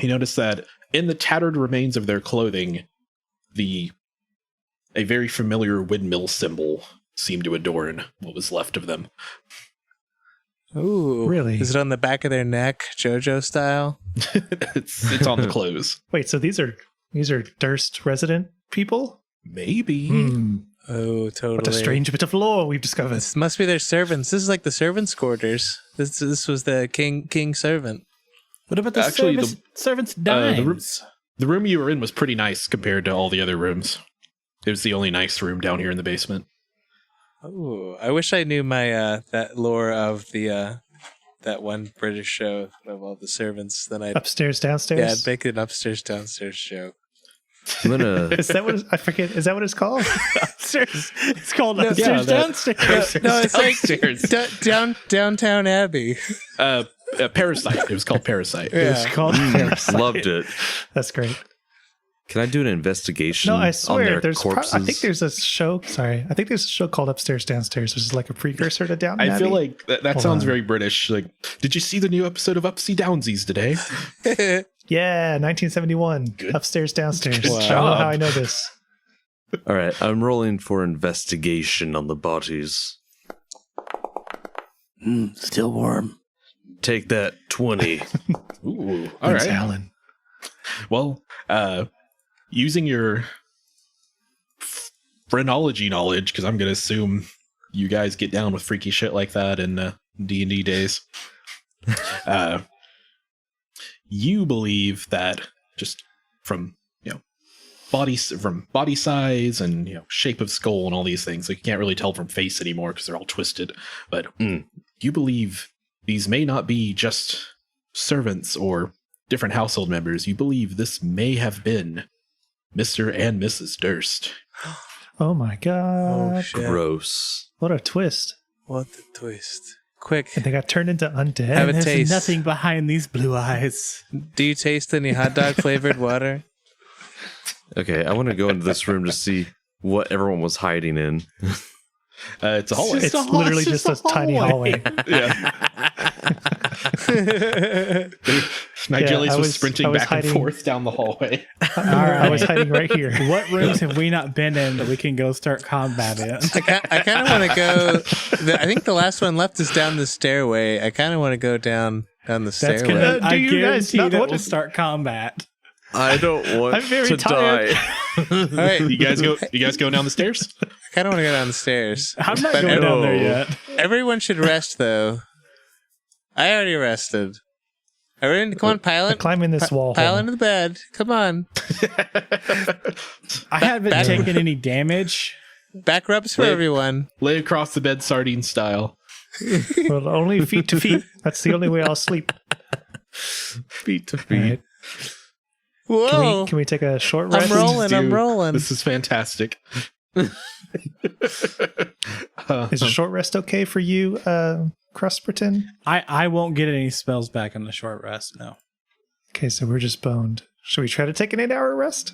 A: he noticed that in the tattered remains of their clothing, a very familiar windmill symbol seemed to adorn what was left of them.
B: Ooh.
D: Really?
B: Is it on the back of their neck, JoJo style?
A: it's on the clothes.
D: Wait, so these are Durst resident people?
A: Maybe.
D: Hmm.
B: Oh, totally.
D: What a strange bit of lore we've discovered.
B: This must be their servants. This is like the servants' quarters. This was the king servant.
C: What about the
A: Actually,
C: servants'
A: the
C: dimes?
A: The room you were in was pretty nice compared to all the other rooms. It was the only nice room down here in the basement.
B: Oh, I wish I knew my that lore of the that one British show of all the servants. Then I'd
D: Upstairs, downstairs?
B: yeah, I'd make an upstairs downstairs show.
E: I'm gonna.
D: Is that what I forget? Is that what it's called?
C: Upstairs. It's called
B: No,
C: upstairs,
A: yeah,
C: downstairs.
B: No, it's like
A: Downstairs.
B: Downtown Abbey.
A: Parasite. It was called Parasite.
C: It's
B: Yeah.
C: called
E: Loved it.
D: That's great.
E: Can I do an investigation
D: No, I
E: on
D: swear,
E: their
D: there's.
E: corpses?
D: I think there's a show. Sorry, I think there's a show called Upstairs, Downstairs, which is like a precursor to Down.
A: I feel
D: Abbey.
A: like that
D: Hold
A: sounds
D: on.
A: very British. Like, did you see the new episode of Upsy Downsies today?
D: Yeah, 1971. Upstairs, downstairs.
A: Good
D: I don't know
A: job.
D: how I know this.
E: All right, I'm rolling for investigation on the bodies.
C: still warm.
E: Take that 20.
A: Ooh, all
D: Thanks,
A: right.
D: Alan.
A: Well, using your phrenology knowledge, because I'm going to assume you guys get down with freaky shit like that in D&D days. You believe that just from body size and shape of skull and all these things, like you can't really tell from face anymore because they're all twisted. But you believe these may not be just servants or different household members. You believe this may have been Mr. and Mrs. Durst.
D: Oh my god!
B: Oh shit!
E: Gross.
D: What a twist!
B: What the twist? Quick,
D: And they got turned into undead.
B: Have a
C: There's
B: taste.
C: nothing behind these blue eyes.
B: do you taste any hot dog flavored water?
E: Okay, I want to go into this room to see what everyone was hiding in.
A: It's a hallway.
D: It's literally just a tiny hallway.
A: Yeah. Nigelius
D: I
A: was
D: was
A: sprinting back
D: hiding-
A: and forth down the hallway.
D: I was hiding right here.
C: What rooms have we not been in that we can go start combat in?
B: I kind of want to go. I think the last one left is down the stairway. I kind of want to go down the
D: That's
B: stairway.
D: gonna-
C: I
D: do you guys
C: guarantee
D: not
C: that
D: want
C: we'll
D: to-
C: start combat.
E: I don't want
D: I'm very
E: to
D: tired.
E: die.
B: All right,
A: You guys go down the stairs?
B: I kind of want to go down the stairs.
C: I'm not
B: But
C: going down there
E: no.
C: yet.
B: Everyone should rest, though. I already rested. Everyone, come on, pilot.
D: Climb in this wall.
B: Pile
D: hole.
B: into the bed. Come on.
C: I haven't
B: Back-
C: taken any damage.
B: Back rubs for
A: Wait.
B: everyone.
A: Lay across the bed sardine style.
D: Well, only feet to feet. That's the only way I'll sleep.
E: Feet to
D: All
E: feet.
D: right.
B: Whoa.
D: Can we take a short
B: I'm
D: rest?
B: rolling. I'm
A: Dude,
B: rolling.
A: This is fantastic.
D: Is a short rest okay for you, Crusperton?
C: I won't get any spells back on the short rest, no.
D: Okay, so we're just boned. Should we try to take an 8-hour rest?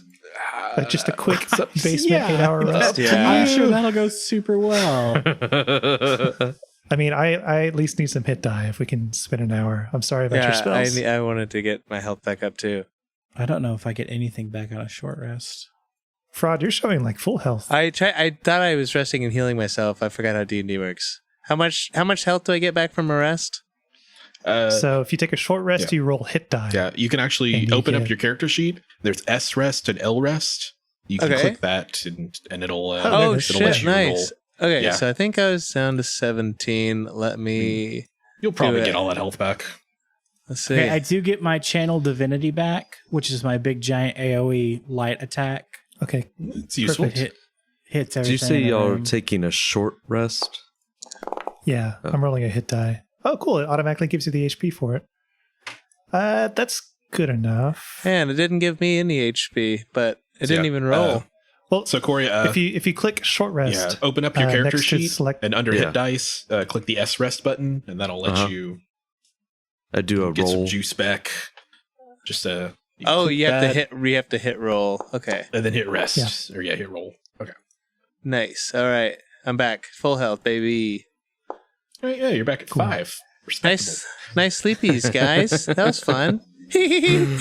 D: Just a quick basement
C: Yeah.
D: 8-hour rest?
B: Yeah.
C: I'm sure that'll go super well.
D: I mean, I at least need some hit die if we can spend an hour. I'm sorry about your spells.
B: I wanted to get my health back up, too.
C: I don't know if I get anything back on a short rest.
D: Fraud, you're showing like full health.
B: I thought I was resting and healing myself. I forgot how D&D works. How much health do I get back from a rest?
D: So if you take a short rest, you roll hit die.
A: Yeah, you can actually
D: And you
A: open up
D: get-
A: your character sheet. There's S rest and L rest. You can
B: Okay.
A: click that and it'll
B: Oh,
D: nice.
A: it'll let
B: shit,
A: you roll.
B: nice. Okay,
A: Yeah.
B: so I think I was down to 17. Let me...
A: You'll probably
B: Do it.
A: get all that health back.
B: Let's see.
C: Okay, I do get my channel divinity back, which is my big giant AoE light attack.
D: Okay.
A: It's useful.
C: It hits
E: Did
C: everything.
E: you say
C: in the
E: y'all are
C: room.
E: taking a short rest?
D: Yeah,
E: Oh.
D: I'm rolling a hit die. Oh, cool. It automatically gives you the HP for it. That's good enough.
B: Man, it didn't give me any HP, but it didn't
A: Yeah,
B: even roll.
D: Well,
A: So Corey,
D: if you click short
A: yeah,
D: rest,
A: open up your character
D: next to
A: sheet
D: select-
A: and under
E: Yeah.
A: hit dice, click the S rest button, and that'll let
E: Uh-huh.
A: you
E: I do a
A: get some
E: roll.
A: juice back. Just
B: Oh,
A: click
B: you have to
A: that,
B: hit. We have to hit roll. Okay,
A: and then hit rest
D: Yeah.
A: or hit roll. Okay.
B: nice. All right, I'm back. Full health, baby.
A: All right, yeah, you're back at
D: Cool.
A: 5. Respectable.
B: Nice sleepies, guys. That was fun.
D: you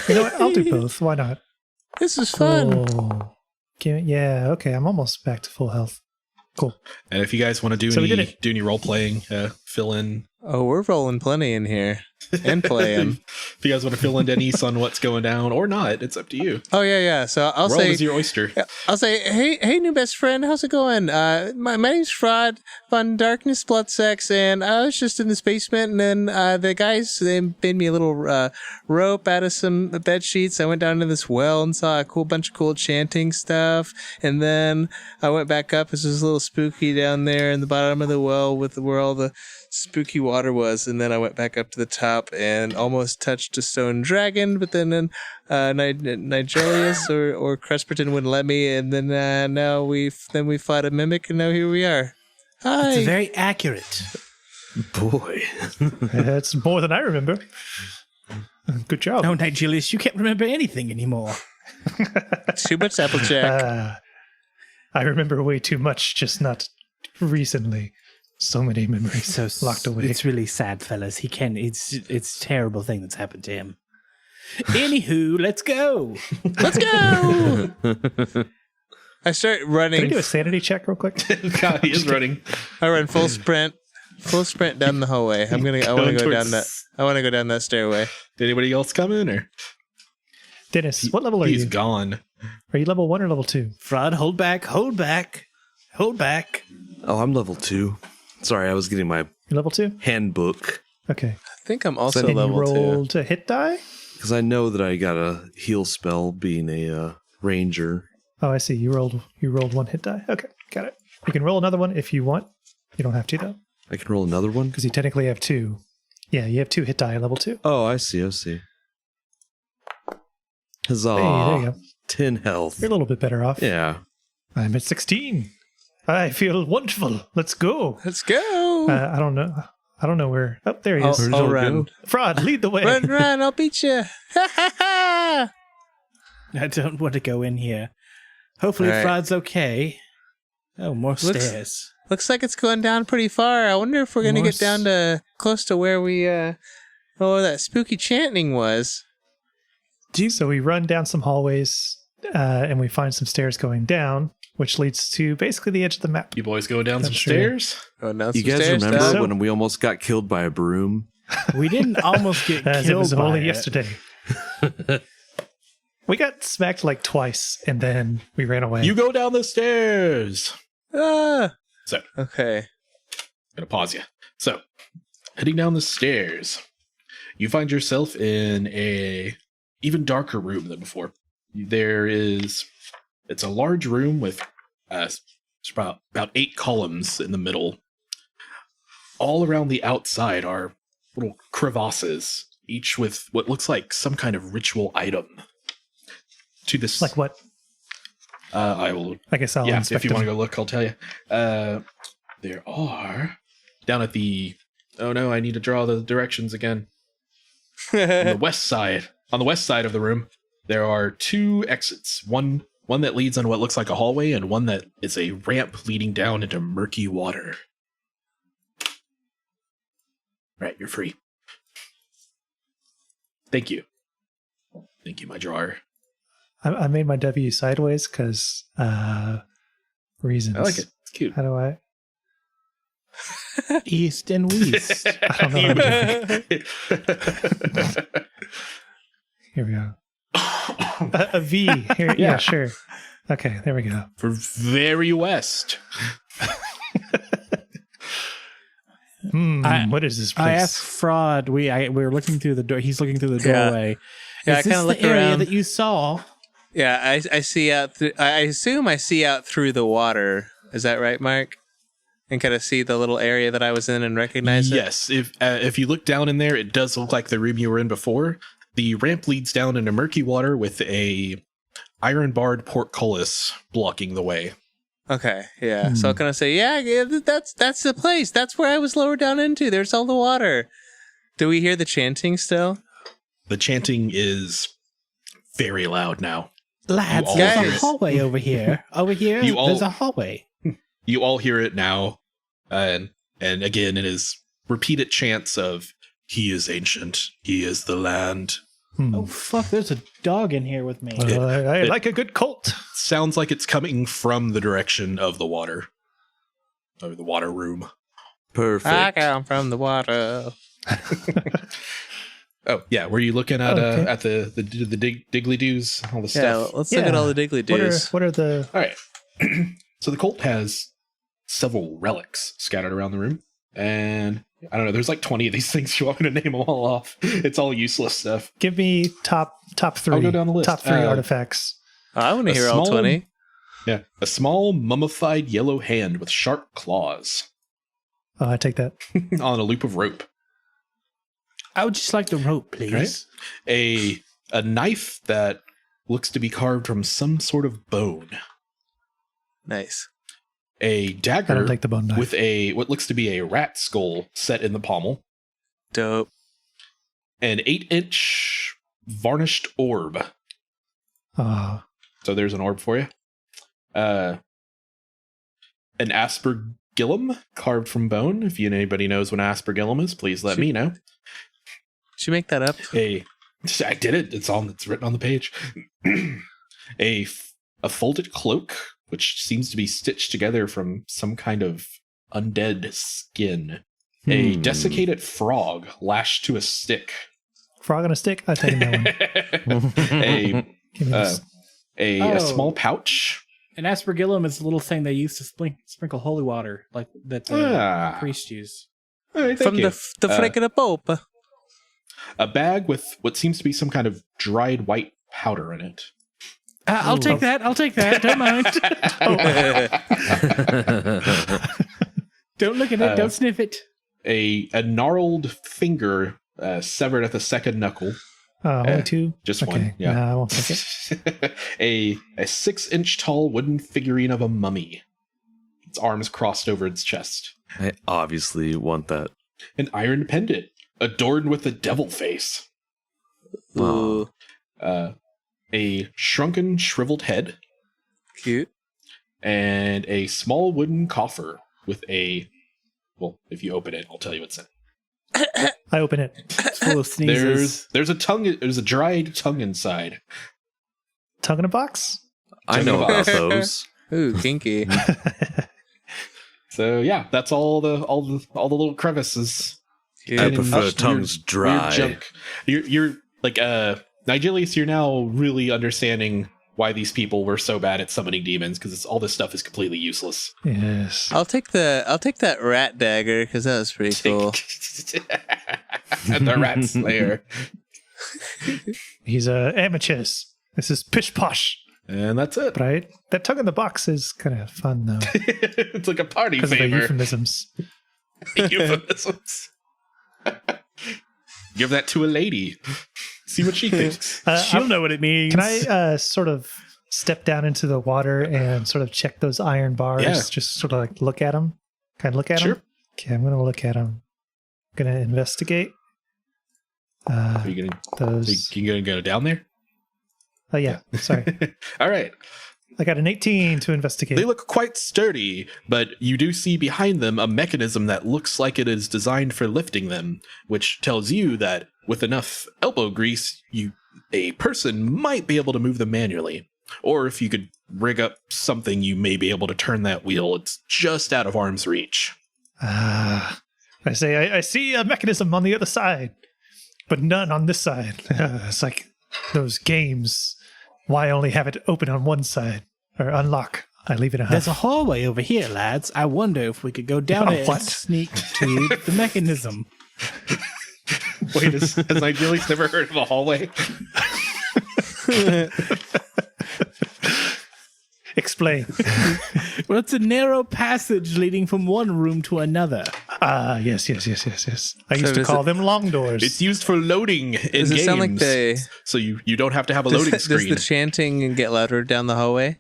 D: know what? I'll do both. Why not?
B: This is fun.
D: Oh. Yeah, okay. I'm almost back to full health. Cool.
A: And if you guys want to do
D: So we did
A: any
D: it.
A: role playing, fill in.
B: Oh, we're rolling plenty in here and playing.
A: If you guys want to fill in Denise on what's going down or not, it's up to you.
B: Oh yeah. So I'll
A: Roll
B: say.
A: is your oyster.
B: I'll say, hey, new best friend, how's it going? My name's Fraud, Fun Darkness, Blood Sex, and I was just in this basement, and then the guys they made me a little rope out of some bed sheets. I went down to this well and saw a bunch of cool chanting stuff, and then I went back up. It was a little spooky down there in the bottom of the well where all the spooky water was, and then I went back up to the top and almost touched a stone dragon, but then Nigelius or Crusperton wouldn't let me, and then now we fought a mimic, and now here we are. Hi.
C: It's very accurate.
E: Boy.
D: That's more than I remember. Good job.
C: No, Nigelius, you can't remember anything anymore.
B: Too much Applejack.
D: I remember way too much, just not recently. So many memories locked away.
C: It's really sad, fellas. He can. It's a terrible thing that's happened to him. Anywho, let's go.
B: Let's go. I start
D: Can I
B: running.
D: do a sanity check real quick?
A: God, he is running.
B: I run full sprint down the hallway. I want to
A: Going
B: go down
A: towards-
B: that. I want to go down that stairway.
A: Anybody else coming? Or
D: Dennis, what level are
A: he's
D: you?
A: gone.
D: Are you level 1 or level 2?
C: Fraud, hold back, hold back, hold back.
E: Oh, I'm level 2. Sorry, I was getting my
D: You level 2?
E: handbook
D: Okay.
B: I think I'm also
D: And you
B: level 2.
D: rolled a hit die?
E: because I know that I got a heal spell being a ranger.
D: Oh, I see. You rolled 1 hit die. Okay, got it. You can roll another one if you want. You don't have to though,
E: I can roll another one.
D: because you technically have 2. Yeah, you have 2 hit die at level 2.
E: Oh, I see. Huzzah!
D: Hey, there you go.
E: 10 health.
D: You're a little bit better off.
E: Yeah.
D: I'm at 16. I feel wonderful. Let's go.
B: Let's go.
D: I don't know. I don't know where. Oh, there he is.
E: Where did
B: I'll
E: y'all
B: run.
E: go?
D: Fraud, lead the way.
B: Run! I'll beat you. Ha ha ha!
C: I don't want to go in here. Hopefully,
B: All right.
C: Fraud's okay. Oh, more stairs.
B: Looks like it's going down pretty far. I wonder if we're gonna get down to close to where where that spooky chanting was.
D: So we run down some hallways and we find some stairs going down, which leads to basically the edge of the map.
A: You boys go down some
D: Sure.
A: stairs?
B: Oh, now
E: You guys remember when we almost got killed by a broom?
C: We didn't almost get
D: As
C: killed
D: it was
C: by
D: only
C: it.
D: yesterday. We got smacked like twice and then we ran away.
A: You go down the stairs.
B: Ah.
A: So,
B: Okay.
A: I'm gonna pause you. So, heading down the stairs, you find yourself in a even darker room than before. It's a large room with about 8 columns in the middle. All around the outside are little crevasses, each with what looks like some kind of ritual item. To this,
D: Like what?
A: I will.
D: I guess I'll
A: Yeah,
D: inspect
A: if you want to
D: them.
A: go look, I'll tell you. There are down at the. Oh no, I need to draw the directions again. On the west side of the room, there are 2 exits. One that leads on what looks like a hallway, and one that is a ramp leading down into murky water. Right, you're free. Thank you. Thank you, my drawer.
D: I made my W sideways because reasons.
A: I like it. It's cute.
D: How do I?
C: East and west.
D: I don't know. Here we go. A V. Here, yeah, sure. Okay, there we go.
A: For very west.
D: What is this place?
C: I asked Fraud. We were looking through the door. He's looking through the
B: Yeah.
C: doorway.
B: Yeah,
C: Is
B: I
C: this
B: kinda
C: the
B: looked
C: area
B: around.
C: that you saw?
B: Yeah, I see out through. I assume I see out through the water. Is that right, Mark? And kind of see the little area that I was in and recognize it.
A: Yes, if you look down in there, it does look like the room you were in before. The ramp leads down into murky water with a iron-barred portcullis blocking the way.
B: Okay, yeah. So I'm gonna say, yeah, that's the place. That's where I was lowered down into. There's all the water. Do we hear the chanting still?
A: The chanting is very loud now.
C: Lads,
A: all
C: there's
B: hear
C: a
B: it.
C: hallway over here. Over here,
A: You all-
C: there's a hallway.
A: You all hear it now, and again, it is repeated chants of "He is ancient. He is the land."
C: Oh fuck! There's a dog in here with me.
D: I like a good cult.
A: Sounds like it's coming from the direction of the water, or the water room.
E: Perfect.
B: I come from the water.
A: Oh yeah, were you looking at
D: Okay.
A: at the diggly doos, all the
B: Yeah,
A: stuff?
B: let's look at all the diggly doos.
D: What are the?
A: All right. So the cult has several relics scattered around the room, and I don't know. There's like 20 of these things. You want me to name them all off? It's all useless stuff.
D: Give me top 3.
A: I'll go down the list.
D: Top 3 artifacts.
B: I want to
A: A
B: hear all
A: small-
B: 20.
A: Yeah, a small mummified yellow hand with sharp claws
D: Oh, I take that.
A: on a loop of rope.
C: I would just like the rope, please.
A: Right. A knife that looks to be carved from some sort of bone.
B: Nice.
A: A
D: I
A: dagger
D: don't take the bone knife.
A: with what looks to be a rat skull set in the pommel.
B: Dope.
A: An 8-inch varnished orb.
D: Oh,
A: So there's an orb for you. An aspergillum carved from bone. If anybody knows what aspergillum is, please let me know.
B: Did you make that up?
A: I did it. It's written on the page. a folded cloak, which seems to be stitched together from some kind of undead skin. A desiccated frog lashed to a stick.
D: frog on a stick. I take that one.
A: a
D: Give me this.
A: a small pouch.
C: An aspergillum is a little thing they used to sprinkle holy water, like that the priests use.
A: All right, thank
B: From
A: you.
B: the frick of the Pope.
A: A bag with what seems to be some kind of dried white powder in it.
C: I'll take that. I'll take that. Don't mind. Don't look at it. Don't sniff it.
A: A gnarled finger severed at the second knuckle.
D: Only 2?
A: Just
D: Okay.
A: one. Yeah.
D: Nah, I won't take it.
A: a 6-inch tall wooden figurine of a mummy. Its arms crossed over its chest.
E: I obviously want that.
A: An iron pendant adorned with a devil face.
B: Ooh.
A: A shrunken, shriveled head.
B: Cute.
A: and a small wooden coffer with a. Well, if you open it, I'll tell you what's in.
D: I open it.
C: It's full of sneezes.
A: There's a tongue. There's a dried tongue inside.
D: Tongue in a box?
E: I know about those.
B: Ooh, kinky.
A: So yeah, that's all the little crevices.
B: Cute.
E: I prefer
A: Weird-
E: tongues
A: weird
E: dry.
A: junk. You're like Nigelius, you're now really understanding why these people were so bad at summoning demons, because all this stuff is completely useless.
D: Yes.
B: I'll take that rat dagger because that was pretty cool.
A: And the rat slayer.
D: He's amateurs. This is pish posh,
A: And that's it.
D: right? That tongue in the box is kind of fun though,
A: It's like a party
D: because of the
A: favor.
D: euphemisms.
A: Euphemisms. Give that to a lady. See what she thinks.
C: She'll know what it means.
D: Can I sort of step down into the water and sort of check those iron bars?
A: Yeah.
D: Just sort of like look at them. Can I look at
A: Sure.
D: them? Okay, I'm gonna look at them. I'm gonna investigate.
A: Are you
D: Those.
A: gonna go down there?
D: Oh yeah. Sorry.
A: All right.
D: I got an 18 to investigate.
A: They look quite sturdy, but you do see behind them a mechanism that looks like it is designed for lifting them, which tells you that with enough elbow grease, a person might be able to move them manually. Or if you could rig up something, you may be able to turn that wheel. It's just out of arm's reach.
D: I say, I see a mechanism on the other side, but none on this side. It's like those games. Why only have it open on one side? Or unlock. I leave it a
C: There's a
D: half.
C: hallway over here, lads. I wonder if we could go down
D: Oh,
C: it
D: what?
C: and sneak to the mechanism.
A: Wait, has Nigelius never heard of a hallway?
D: Explain.
C: Well, it's a narrow passage leading from one room to another.
D: Yes. I used to
B: does
D: call them long doors.
A: It's used for loading in
B: Does it
A: games.
B: sound like the
A: So you don't have to have a loading
B: does
A: screen.
B: the chanting get louder down the hallway?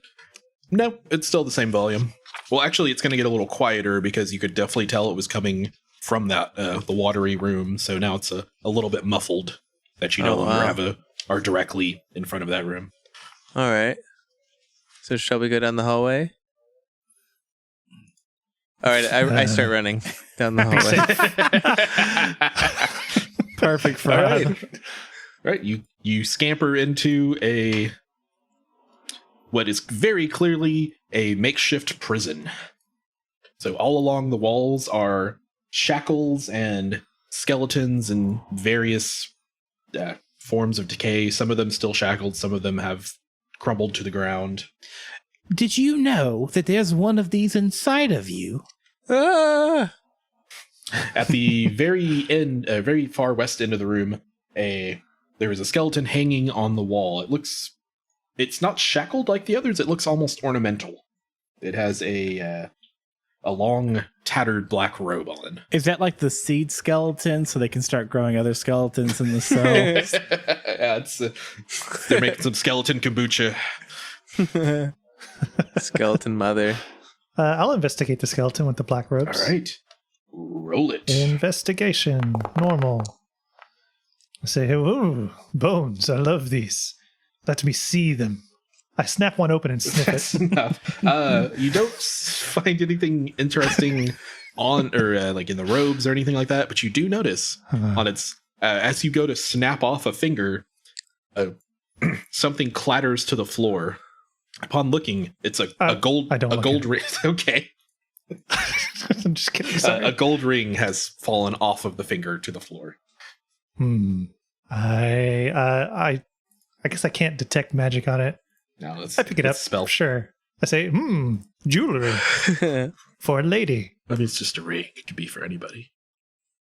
A: No, it's still the same volume. Well, actually, it's going to get a little quieter because you could definitely tell it was coming from that the watery room. So now it's a little bit muffled that you no
B: Oh,
A: longer
B: wow.
A: are directly in front of that room.
B: All right. So shall we go down the hallway? All right, I start running down the hallway.
C: Perfect for
A: All right. Right, you scamper into what is very clearly a makeshift prison. So all along the walls are shackles and skeletons and various forms of decay. Some of them still shackled, some of them have crumbled to the ground.
C: Did you know that there's one of these inside of you?
B: Ah!
A: At the very end, very far west end of the room, there is a skeleton hanging on the wall. It's not shackled like the others. It looks almost ornamental. It has a long, tattered black robe on.
C: Is that like the seed skeleton so they can start growing other skeletons in the cell?
A: Yeah, they're making some skeleton kombucha.
B: Skeleton mother.
D: I'll investigate the skeleton with the black robes.
A: All right, roll it.
D: Investigation. Normal. I say, ooh, bones. I love these. Let me see them. I snap one open and sniff
A: That's
D: it.
A: enough. You don't find anything interesting on or like in the robes or anything like that, but you do notice on its as you go to snap off a finger, something clatters to the floor. Upon looking, it's a gold
D: I don't
A: a
D: look
A: gold
D: at
A: ring. Okay,
D: I'm just kidding. Sorry.
A: a gold ring has fallen off of the finger to the floor.
D: I guess I can't detect magic on it.
A: No,
D: I pick it up.
A: Spell.
D: Sure. I say, jewelry for a lady.
A: I mean, it's just a ring. It could be for anybody.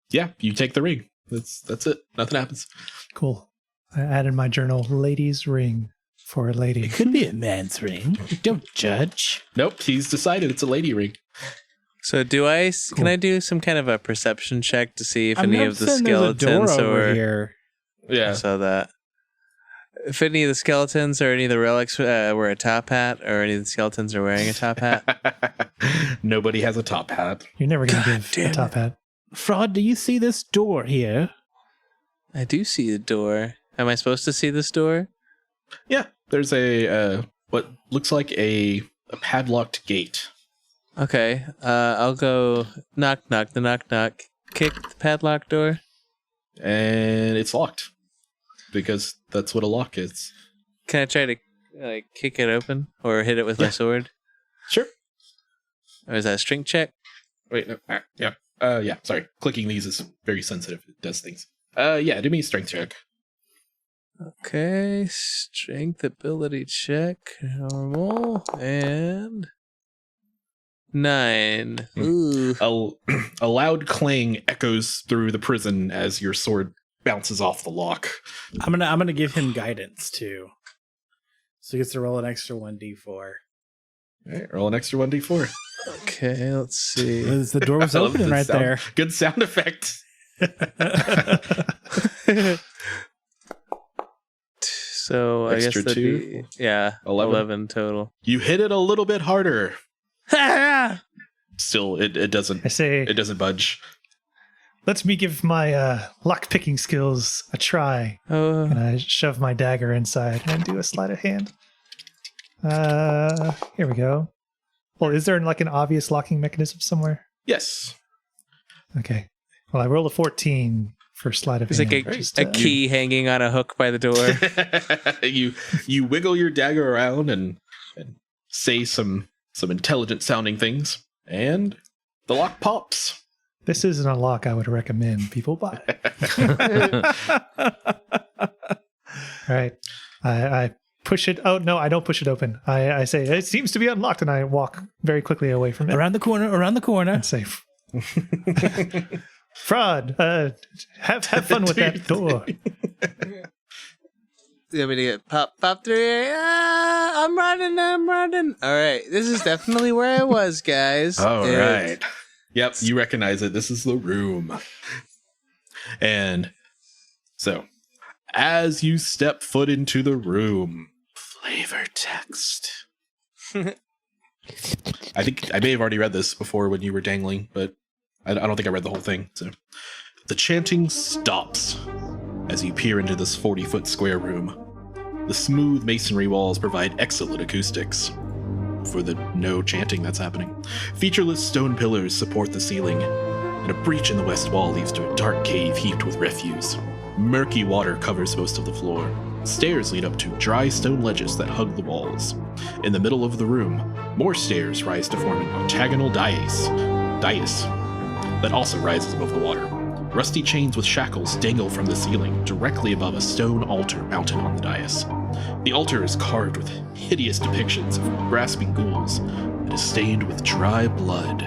A: Yeah, you take the ring. That's it. Nothing happens.
D: Cool. I added in my journal, lady's ring for a lady.
C: It could be a man's ring. Don't judge.
A: Nope, he's decided it's a lady ring.
B: So can I do some kind of a perception check to see if
C: I'm
B: any of the
C: noticing there's a door
B: skeletons
C: over
B: or
C: here.
B: I
A: Yeah.
B: saw that. If any of the skeletons or any of the relics wear a top hat, or any of the skeletons are wearing a top hat?
A: Nobody has a top hat.
D: You're never going to give
B: damn
D: a top hat.
C: Fraud, do you see this door here?
B: I do see the door. Am I supposed to see this door?
A: Yeah, there's a what looks like a padlocked gate.
B: Okay, I'll go knock, knock, the knock, knock, kick the padlock door.
A: And it's locked. Because that's what a lock is.
B: Can I try to kick it open or hit it with my sword?
A: Sure.
B: Or is that a strength check?
A: Wait, no. Yeah, sorry. Clicking these is very sensitive. It does things. Yeah, do me a strength check.
B: Okay, strength ability check, normal, and 9. Ooh.
A: A loud clang echoes through the prison as your sword bounces off the lock.
C: I'm gonna give him guidance too, so he gets to roll an extra 1d4.
A: All right, roll an extra 1d4.
B: Okay, let's see.
C: The door was
A: I love
C: opening
A: the
C: right
A: sound.
C: there.
A: Good sound effect.
B: So I
A: Extra
B: guess that'd
A: 2?
B: be 11 total.
A: You hit it a little bit harder. Still, it doesn't.
D: I say,
A: It doesn't budge.
D: let me give my lock picking skills a try. And I shove my dagger inside and do a sleight of hand. Here we go. Well, is there like an obvious locking mechanism somewhere?
A: Yes.
D: Okay. Well, I rolled a 14 for sleight of
B: There's
D: hand.
B: like
D: Just,
B: a key hanging on a hook by the door.
A: You wiggle your dagger around and say some intelligent sounding things, and the lock pops.
D: This isn't a lock I would recommend people buy. All right. I push it. Oh, no, I don't push it open. I say, it seems to be unlocked, and I walk very quickly away from it.
C: Around the corner.
D: And say, fraud, have fun with that door.
B: You want me to get pop through here? I'm running. All right, this is definitely where I was, guys.
A: All right. Yep, you recognize it. This is the room. And so, as you step foot into the room, flavor text. I think I may have already read this before when you were dangling, but I don't think I read the whole thing. So, the chanting stops as you peer into this 40-foot square room. The smooth masonry walls provide excellent acoustics for the no chanting that's happening. Featureless stone pillars support the ceiling, and a breach in the west wall leads to a dark cave heaped with refuse. Murky water covers most of the floor. Stairs lead up to dry stone ledges that hug the walls. In the middle of the room, more stairs rise to form an octagonal dais that also rises above the water. Rusty chains with shackles dangle from the ceiling directly above a stone altar mounted on the dais. The altar is carved with hideous depictions of grasping ghouls and is stained with dry blood.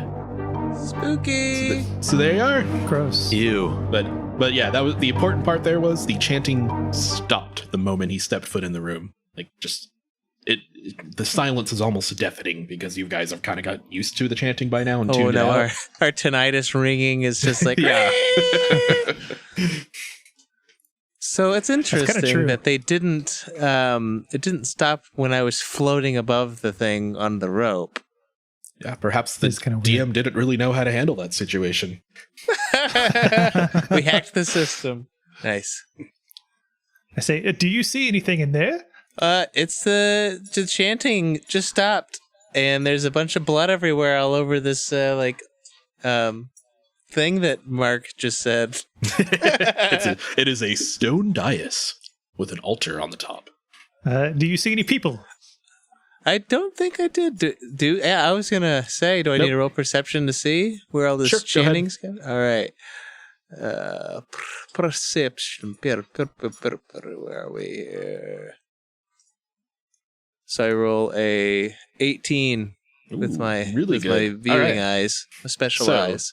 B: Spooky.
A: So there you are.
D: Gross.
E: Ew.
A: But yeah, that was the important part. There was the chanting stopped the moment he stepped foot in the room. Like just the silence is almost deafening because you guys have kind of got used to the chanting by now and tuned
B: no,
A: out.
B: our tinnitus ringing is just like
A: Yeah.
B: So it's interesting
D: true.
B: that they didn't it didn't stop when I was floating above the thing on the rope.
A: Yeah, perhaps the
D: It's kinda
A: DM
D: weird.
A: didn't really know how to handle that situation.
B: We hacked the system. Nice.
D: I say, do you see anything in there?
B: It's the chanting just stopped, and there's a bunch of blood everywhere all over this thing that Mark just said.
A: It is a stone dais with an altar on the top.
D: Do you see any people?
B: I don't think I did. Yeah, I was gonna say, do I need to roll perception to see where all this
A: Sure, go ahead.
B: chanting's going? All right. Perception. Where are we here? So I roll a 18 with
A: Ooh,
B: my
A: really
B: with my
A: good.
B: viewing
A: All right.
B: eyes, my special
A: So,
B: eyes.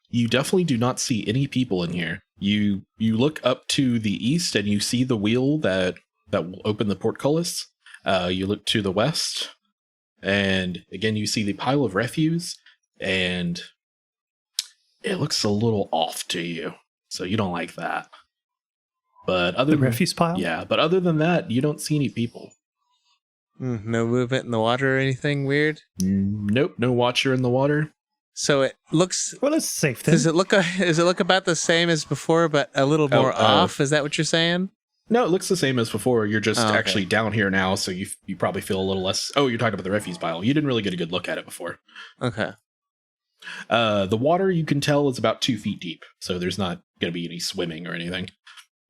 A: You definitely do not see any people in here. You look up to the east and you see the wheel that will open the portcullis. You look to the west, and again you see the pile of refuse, and it looks a little off to you, so you don't like that. But other
D: The
A: than,
D: refuse pile?
A: yeah, but other than that, you don't see any people.
B: No movement in the water or anything weird.
A: Nope, no watcher in the water.
B: So it looks.
D: Well, it's safe then.
B: Does it look about the same as before, but a little more off? Is that what you're saying?
A: No, it looks the same as before. You're just
B: okay.
A: actually down here now, so you probably feel a little less. Oh, you're talking about the refuse pile. You didn't really get a good look at it before.
B: Okay.
A: The water, you can tell, is about 2 feet deep, so there's not going to be any swimming or anything.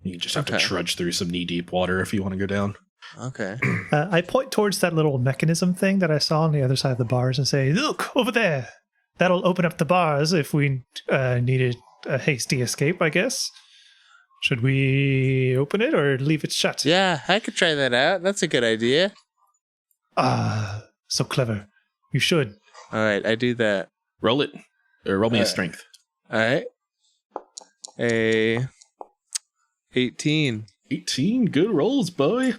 A: You just have to trudge through some knee-deep water if you want to go down.
B: Okay.
D: I point towards that little mechanism thing that I saw on the other side of the bars and say, look, over there. That'll open up the bars if we needed a hasty escape, I guess. Should we open it or leave it shut?
B: Yeah, I could try that out. That's a good idea.
D: Ah, so clever. You should.
B: All right, I do that.
A: Roll it. Or roll me a strength.
B: All right. A 18.
A: 18. Good rolls, boy.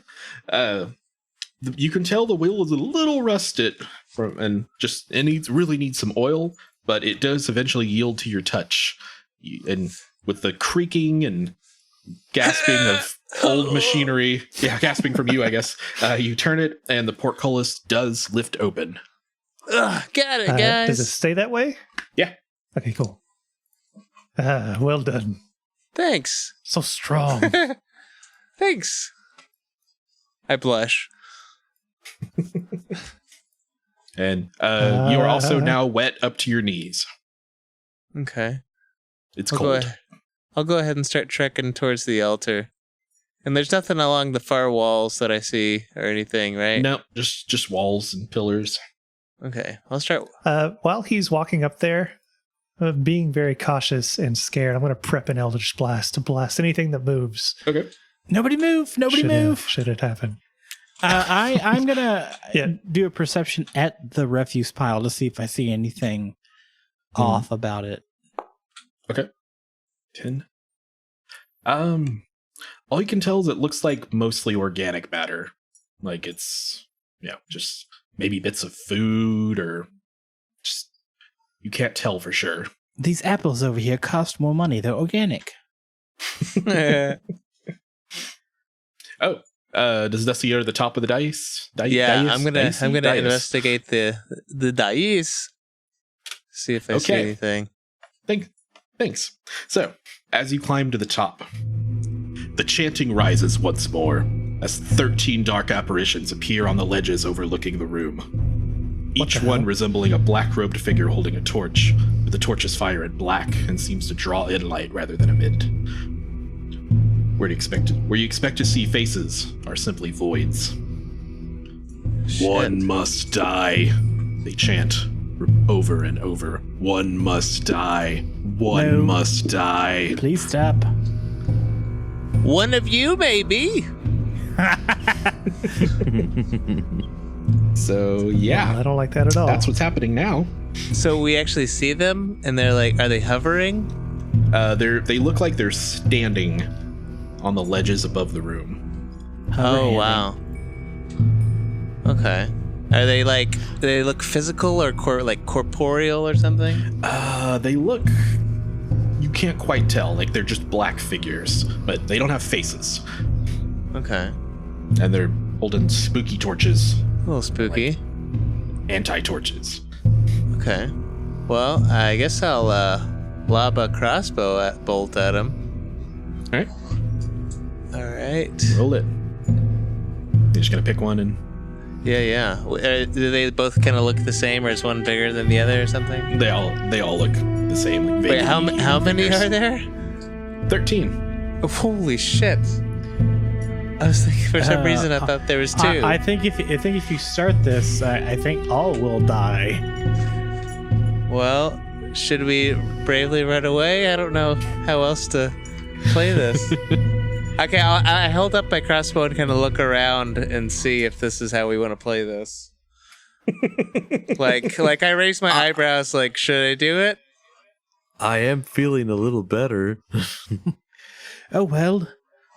A: You can tell the wheel is a little rusted and it really needs some oil, but it does eventually yield to your touch. And with the creaking and gasping of old machinery, gasping from you, I guess, you turn it and the portcullis does lift open.
B: Ugh, got it, guys.
D: Does it stay that way?
A: Yeah.
D: Okay, cool. Well done.
B: Thanks.
D: So strong.
B: Thanks. I blush.
A: And you are also now wet up to your knees.
B: Okay.
A: It's
B: I'll
A: cold.
B: I'll go ahead and start trekking towards the altar. And there's nothing along the far walls that I see or anything, right?
A: No, just walls and pillars.
B: Okay, I'll start.
D: While he's walking up there, being very cautious and scared, I'm going to prep an Eldritch Blast to blast anything that moves.
A: Okay.
C: Nobody move. Nobody move.
D: Should it happen?
C: I'm going to do a perception at the refuse pile to see if I see anything off about it.
A: Okay. 10. All you can tell is it looks like mostly organic matter. Like it's, just maybe bits of food or just, you can't tell for sure.
C: These apples over here cost more money. They're organic.
A: Does Dusty go to the top of the dice?
B: I'm gonna investigate the dice. See if I see anything.
A: Thanks. So, as you climb to the top, the chanting rises once more as 13 dark apparitions appear on the ledges overlooking the room. Each one resembling a black-robed figure holding a torch, with the torch's fire in black and seems to draw in light rather than emit. Where you expect to see faces are simply voids.
B: Shit.
A: One must die, they chant over and over. One must die. One must die.
C: Please stop.
B: One of you, maybe.
A: So, yeah.
D: I don't like that at all.
A: That's what's happening now.
B: So we actually see them, and they're like, are they hovering?
A: They look like they're standing on the ledges above the room.
B: Oh, wow. Okay. Are they do they look physical or corporeal or something?
A: They look, you can't quite tell. Like they're just black figures, but they don't have faces.
B: Okay.
A: And they're holding spooky torches.
B: A little spooky.
A: Like anti-torches.
B: Okay. Well, I guess I'll lob a crossbow bolt at him.
A: All right.
B: All right.
A: Roll it. You're just gonna pick one and.
B: Yeah. Do they both kind of look the same, or is one bigger than the other, or something?
A: They all look the same. Like
B: Wait, how many are there?
A: 13.
B: Oh, holy shit! I was thinking for some reason I thought there was 2.
C: I think if you start this, I think all will die.
B: Well, should we bravely run away? I don't know how else to play this. Okay, I held up my crossbow and kind of look around and see if this is how we want to play this. like I raised my eyebrows. Like, should I do it?
E: I am feeling a little better.
C: Oh well,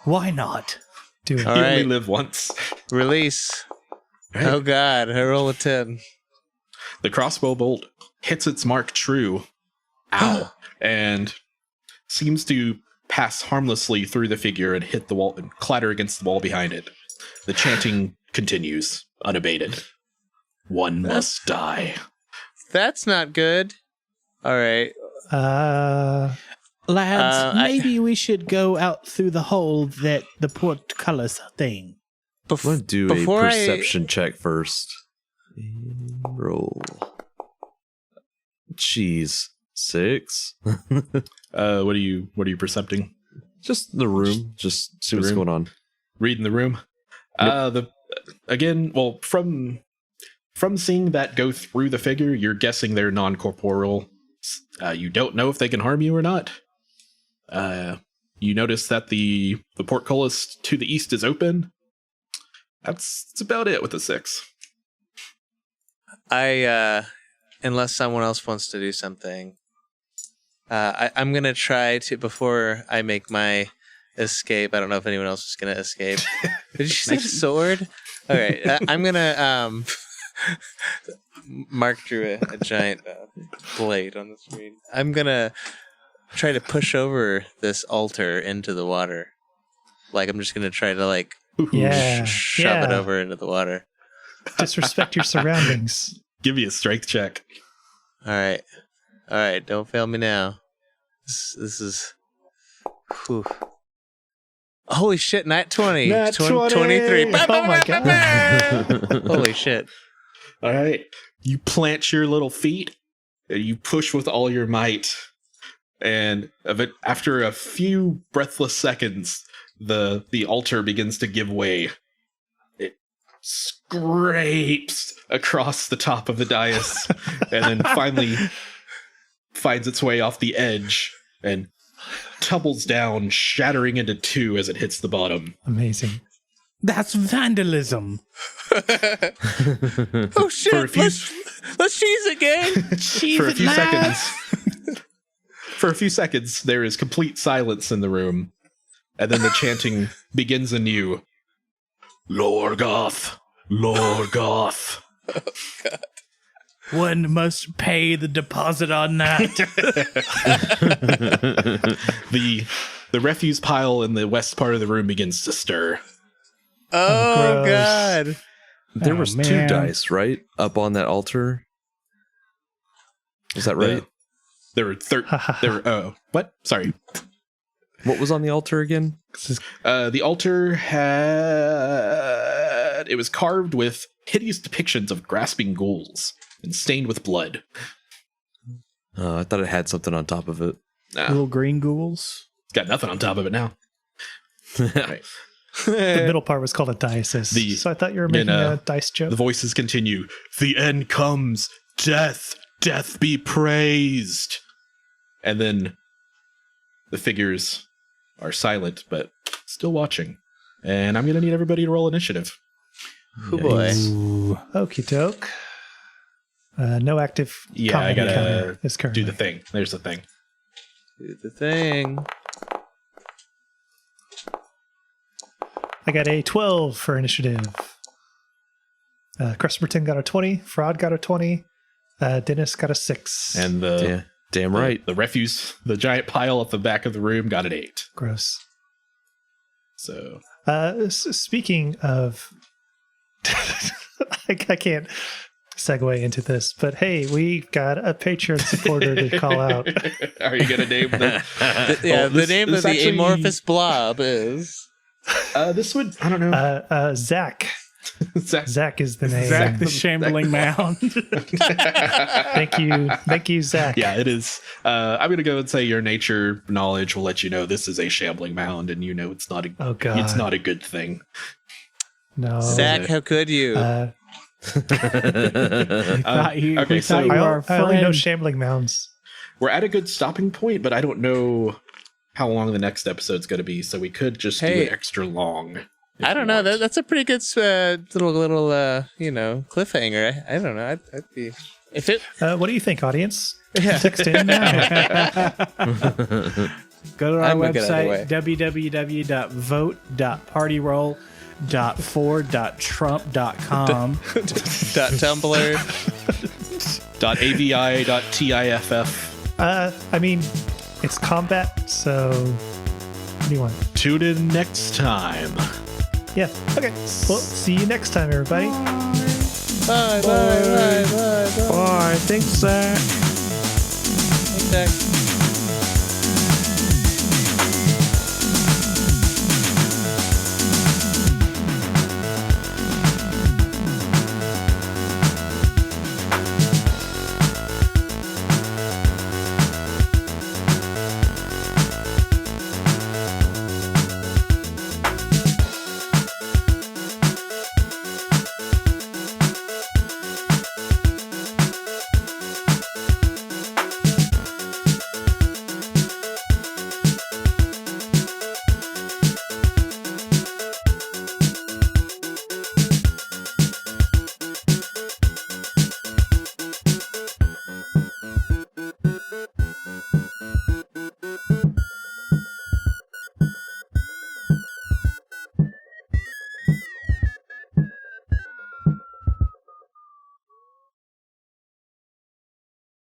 C: why not?
D: Do it.
B: All
A: You
B: right.
A: only live once.
B: Release.
A: Right.
B: Oh God, I roll a 10.
A: The crossbow bolt hits its mark true. Ow. And seems to pass harmlessly through the figure and hit the wall and clatter against the wall behind it. The chanting continues, unabated. One must die.
B: That's not good. All right.
C: Lads,
B: I-
C: maybe we should go out through the hole that the portcullis thing.
E: I'm gonna do a
B: before
E: perception check first. Roll. Jeez, 6.
A: What are you percepting?
E: Just the room. Just see what's
A: room?
E: going on.
A: Reading the room. From seeing that go through the figure, you're guessing they're non-corporeal. You don't know if they can harm you or not. You notice that the portcullis to the east is open. That's about it with the 6.
B: Unless someone else wants to do something, I'm gonna try to, before I make my escape. I don't know if anyone else is gonna escape. Did you say sword? All right, I'm gonna Mark drew a giant blade on the screen. I'm gonna try to push over this altar into the water. Like, I'm just gonna try to shove it over into the water.
D: Disrespect your surroundings.
A: Give me a strength check.
B: All right. Don't fail me now. This is. Whew. Holy shit! Nat 20.
A: Nat
B: 23.
D: Oh my god.
B: Holy shit!
A: All right. You plant your little feet and you push with all your might. And after a few breathless seconds, the altar begins to give way. It scrapes across the top of the dais and then finally finds its way off the edge and tumbles down, shattering into 2 as it hits the bottom.
D: Amazing.
C: That's vandalism.
B: Oh shit! Let's cheese again.
A: For a few seconds, there is complete silence in the room, and then the chanting begins anew. Lorgoth, Lorgoth.
B: Oh god!
C: One must pay the deposit on that.
A: The refuse pile in the west part of the room begins to stir.
B: Oh
D: Gross.
B: god!
E: There
C: Oh,
E: was
C: man.
E: 2 dice, right? Up on that altar. Is that right?
A: There were what? Sorry.
E: What was on the altar again?
A: The altar it was carved with hideous depictions of grasping ghouls and stained with blood.
E: I thought it had something on top of it.
A: Nah,
C: Little green ghouls.
A: it's got nothing on top of it now. Right.
D: The middle part was called a diocese. So I thought you were making a dice joke.
A: The voices continue. The end comes. Death. Death be praised. And then the figures are silent, but still watching. And I'm going to need everybody to roll initiative.
B: Oh boy!
D: Okie doke. No active
A: Yeah, I
D: combat
A: gotta
D: encounter is currently.
A: do the thing. There's the thing.
B: Do the thing.
D: I got a 12 for initiative. Christopherton got a 20. Fraud got a 20. Dennis got a 6.
A: And
E: Damn right.
A: the refuse, the giant pile at the back of the room got an 8.
D: Gross.
A: So
D: Speaking of... I can't segue into this, but hey, we got a Patreon supporter to call out.
A: Are you going to name the...
B: The name of the
A: actually-
B: amorphous blob is...
A: this would... I don't know.
D: Zach.
A: Zach.
D: Zach is the name.
C: Zach the Shambling Mound.
D: Thank you, Zach.
A: Yeah, it is. I'm going to go and say your nature knowledge will let you know this is a shambling mound, and you know it's not a.
D: Oh God,
A: it's not a good thing.
D: No,
B: Zach, how could you?
D: I
A: Okay, so
C: you were
D: I only know
C: friend.
D: shambling mounds.
A: we're at a good stopping point, but I don't know how long the next episode's going to be, so we could just do
B: Hey.
A: it extra long. if
B: I don't
A: you
B: know.
A: want.
B: That's a pretty good little cliffhanger. I don't know. I'd be if it.
D: What do you think, audience?
B: Yeah.
D: Text in now.
C: Go to our
B: I'm looking either way.
C: www.vote.partyroll.4.trump.com.
B: Tumblr.
A: .avi.tiff.
D: I mean, it's combat, so what do you want?
A: Tune in next time.
D: Yeah. Okay. Well, see you next time, everybody.
B: Bye.
E: Bye. Thanks, Zach.
B: Bye.